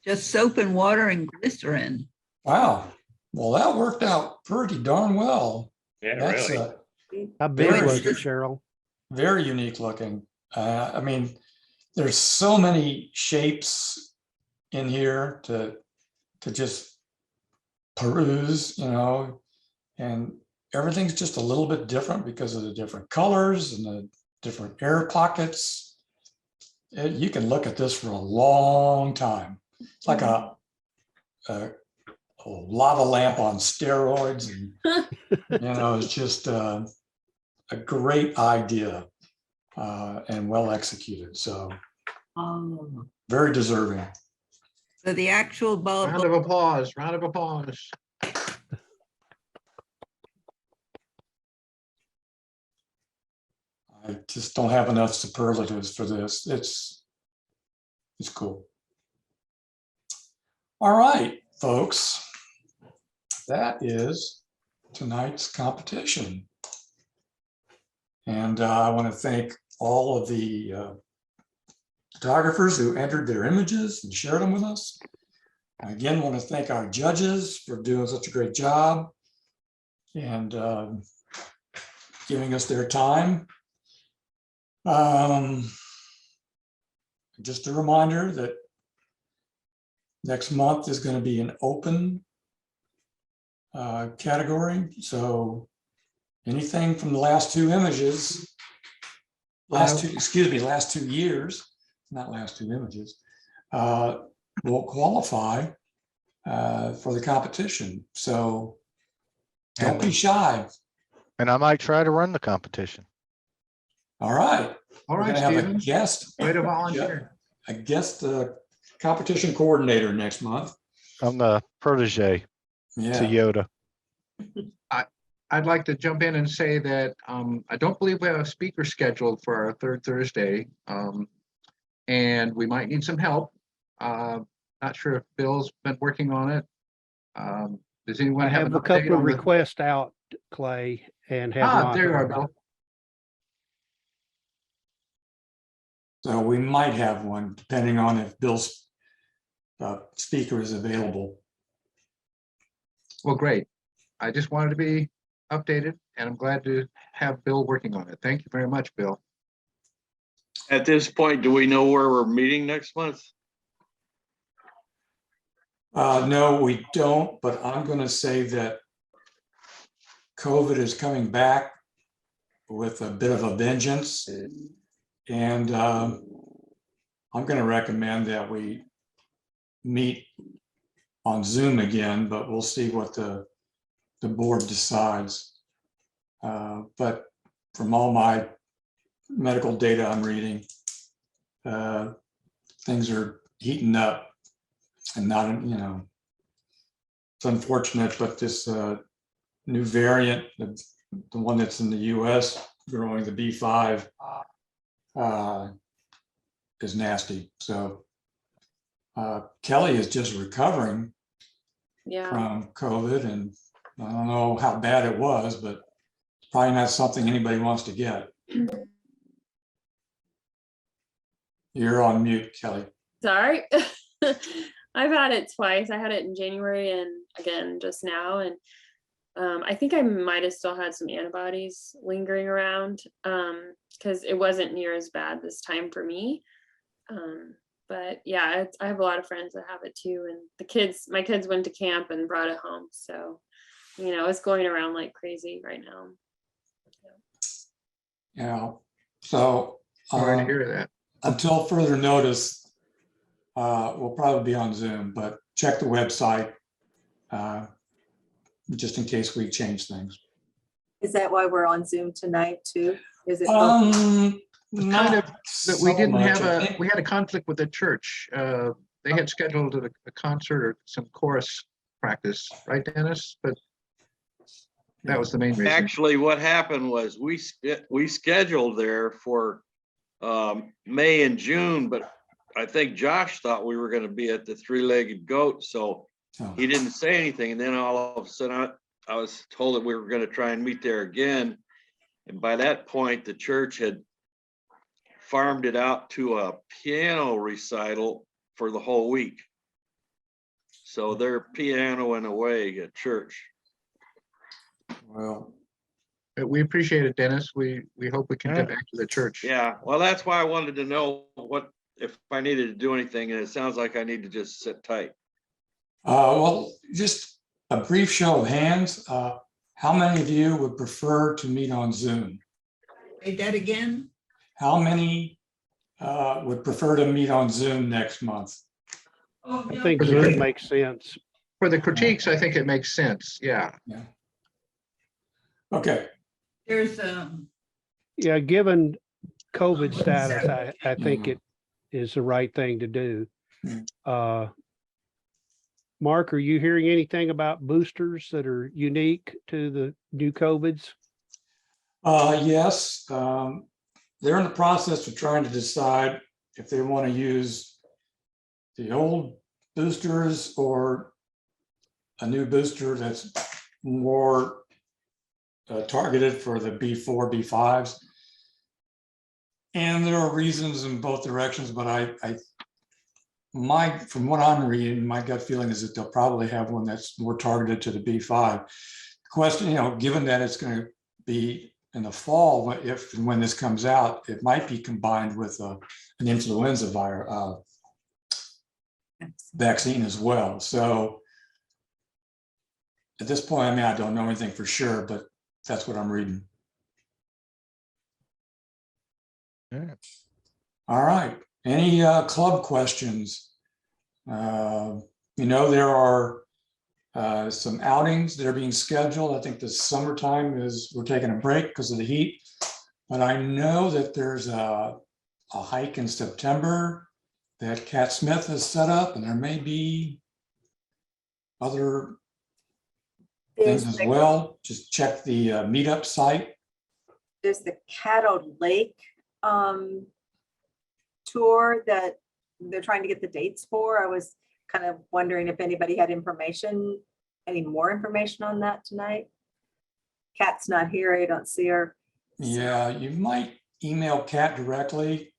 Just soap and water and glycerin. Wow. Well, that worked out pretty darn well. Yeah, That's really. How big Very was it, good. Cheryl? very unique looking. I mean, there's so many shapes in here to just peruse, and everything's just a little bit different because of the different colors and the different air pockets. You can look at this for a long time. It's like a lava lamp on steroids, and it's just a great idea and well executed. So Oh, very deserving. so the actual bulb. Round of applause, round of applause. I just don't have enough superlatives for this. It's cool. All right, folks. That is tonight's competition. And I want to thank all of the photographers who entered their images and shared them with us. I again want to thank our judges for doing such a great job and giving us their time. Just a reminder that next month is going to be an open category. So anything from the last two images, last two years, not last two images, will qualify for the competition. So don't be shy. And I might try to run the competition. All right. All We're right, gonna have a Stephen. guest, Way to volunteer. a guest competition coordinator next month. I'm the protege to Yeah. Yoda. I'd like to jump in and say that I don't believe we have a speaker scheduled for our third Thursday. And we might need some help. Not sure if Bill's been working on it. Does anyone I have have an a couple update of on the? requests out, Clay, and have not There you are, heard. Bill. So we might have one, depending on if Bill's speaker is available. Well, great. I just wanted to be updated, and I'm glad to have Bill working on it. Thank you very much, Bill. At this point, do we know where we're meeting next month? No, we don't, but I'm going to say that COVID is coming back with a bit of a vengeance. And I'm going to recommend that we meet on Zoom again, but we'll see what the board decides. But from all my medical data I'm reading, things are heating up and not, it's unfortunate, but this new variant, the one that's in the US growing, the B5, is nasty. So Kelli is just recovering from COVID, and I don't know how bad it was, but it's probably not something anybody wants to get. You're on mute, Kelli. Sorry. I've had it twice. I had it in January and again just now. And I think I might have still had some antibodies lingering around because it wasn't near as bad this time for me. But yeah, I have a lot of friends that have it too. And my kids went to camp and brought it home. So, it's going around like crazy right now. Yeah. So Sorry to hear that. until further notice, we'll probably be on Zoom, but check the website just in case we change things. Is that why we're on Zoom tonight too? Is it? Kind of, that we didn't have we had a conflict with the church. They had scheduled a concert or some chorus practice, right, Dennis? But that was the main reason. Actually, what happened was we scheduled there for May and June, but I think Josh thought we were going to be at the Three-Legged Goat, so he didn't say anything. And then all of a sudden, I was told that we were going to try and meet there again. And by that point, the church had farmed it out to a piano recital for the whole week. So they're pianoing away at church. Well, we appreciate it, Dennis. We hope we can get back to the church. Yeah, well, that's why I wanted to know if I needed to do anything, and it sounds like I need to just sit tight. Well, just a brief show of hands. How many of you would prefer to meet on Zoom? Say that again? How many would prefer to meet on Zoom next month? I think Zoom makes sense. For the critiques, I think it makes sense. Yeah. Yeah. Okay. There's Yeah, given COVID status, I think it is the right thing to do. Mark, are you hearing anything about boosters that are unique to the new COVIDs? Yes. they're in the process of trying to decide if they want to use the old boosters or a new booster that's more targeted for the B4, B5s. And there are reasons in both directions, but from what I'm reading, my gut feeling is that they'll probably have one that's more targeted to the B5. Question, given that it's going to be in the fall, if and when this comes out, it might be combined with an influenza vaccine as well. So at this point, I don't know anything for sure, but that's what I'm reading. Yeah. All right. Any club questions? There are some outings that are being scheduled. I think the summertime we're taking a break because of the heat, but I know that there's a hike in September that Cat Smith has set up, and there may be other things as well. Just check the meetup site. There's the Caddo Lake tour that they're trying to get the dates for. I was kind of wondering if anybody had any more information on that tonight. Kat's not here. I don't see her. Yeah, you might email Kat directly,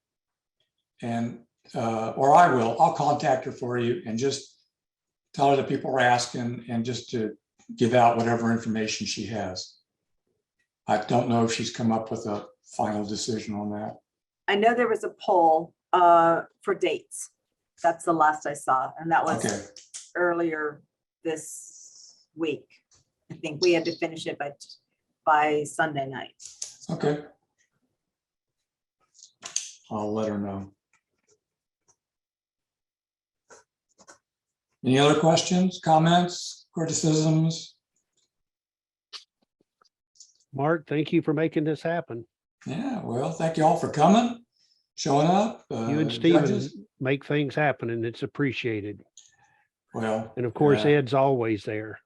and or I will. I'll contact her for you and just tell her that people are asking, and just to give out whatever information she has. I don't know if she's come up with a final decision on that. I know there was a poll for dates. That's the last I saw, and that was earlier this week. I think we had to finish it by Sunday night. Okay. I'll let her know. Any other questions, comments, criticisms? Mark, thank you for making this happen. Yeah, well, thank you all for coming, showing up. You and Steven judges. make things happen, and it's appreciated. Well, And of course, Ed's always there.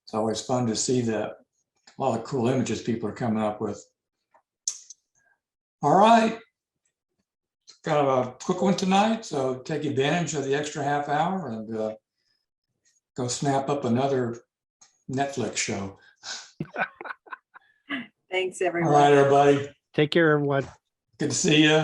it's always fun to see a lot of cool images people are coming up with. All right. Kind of a quick one tonight, so take advantage of the extra half hour and go snap up another Netflix show. Thanks, All everyone. right, everybody. Take care, everyone. Good to see you.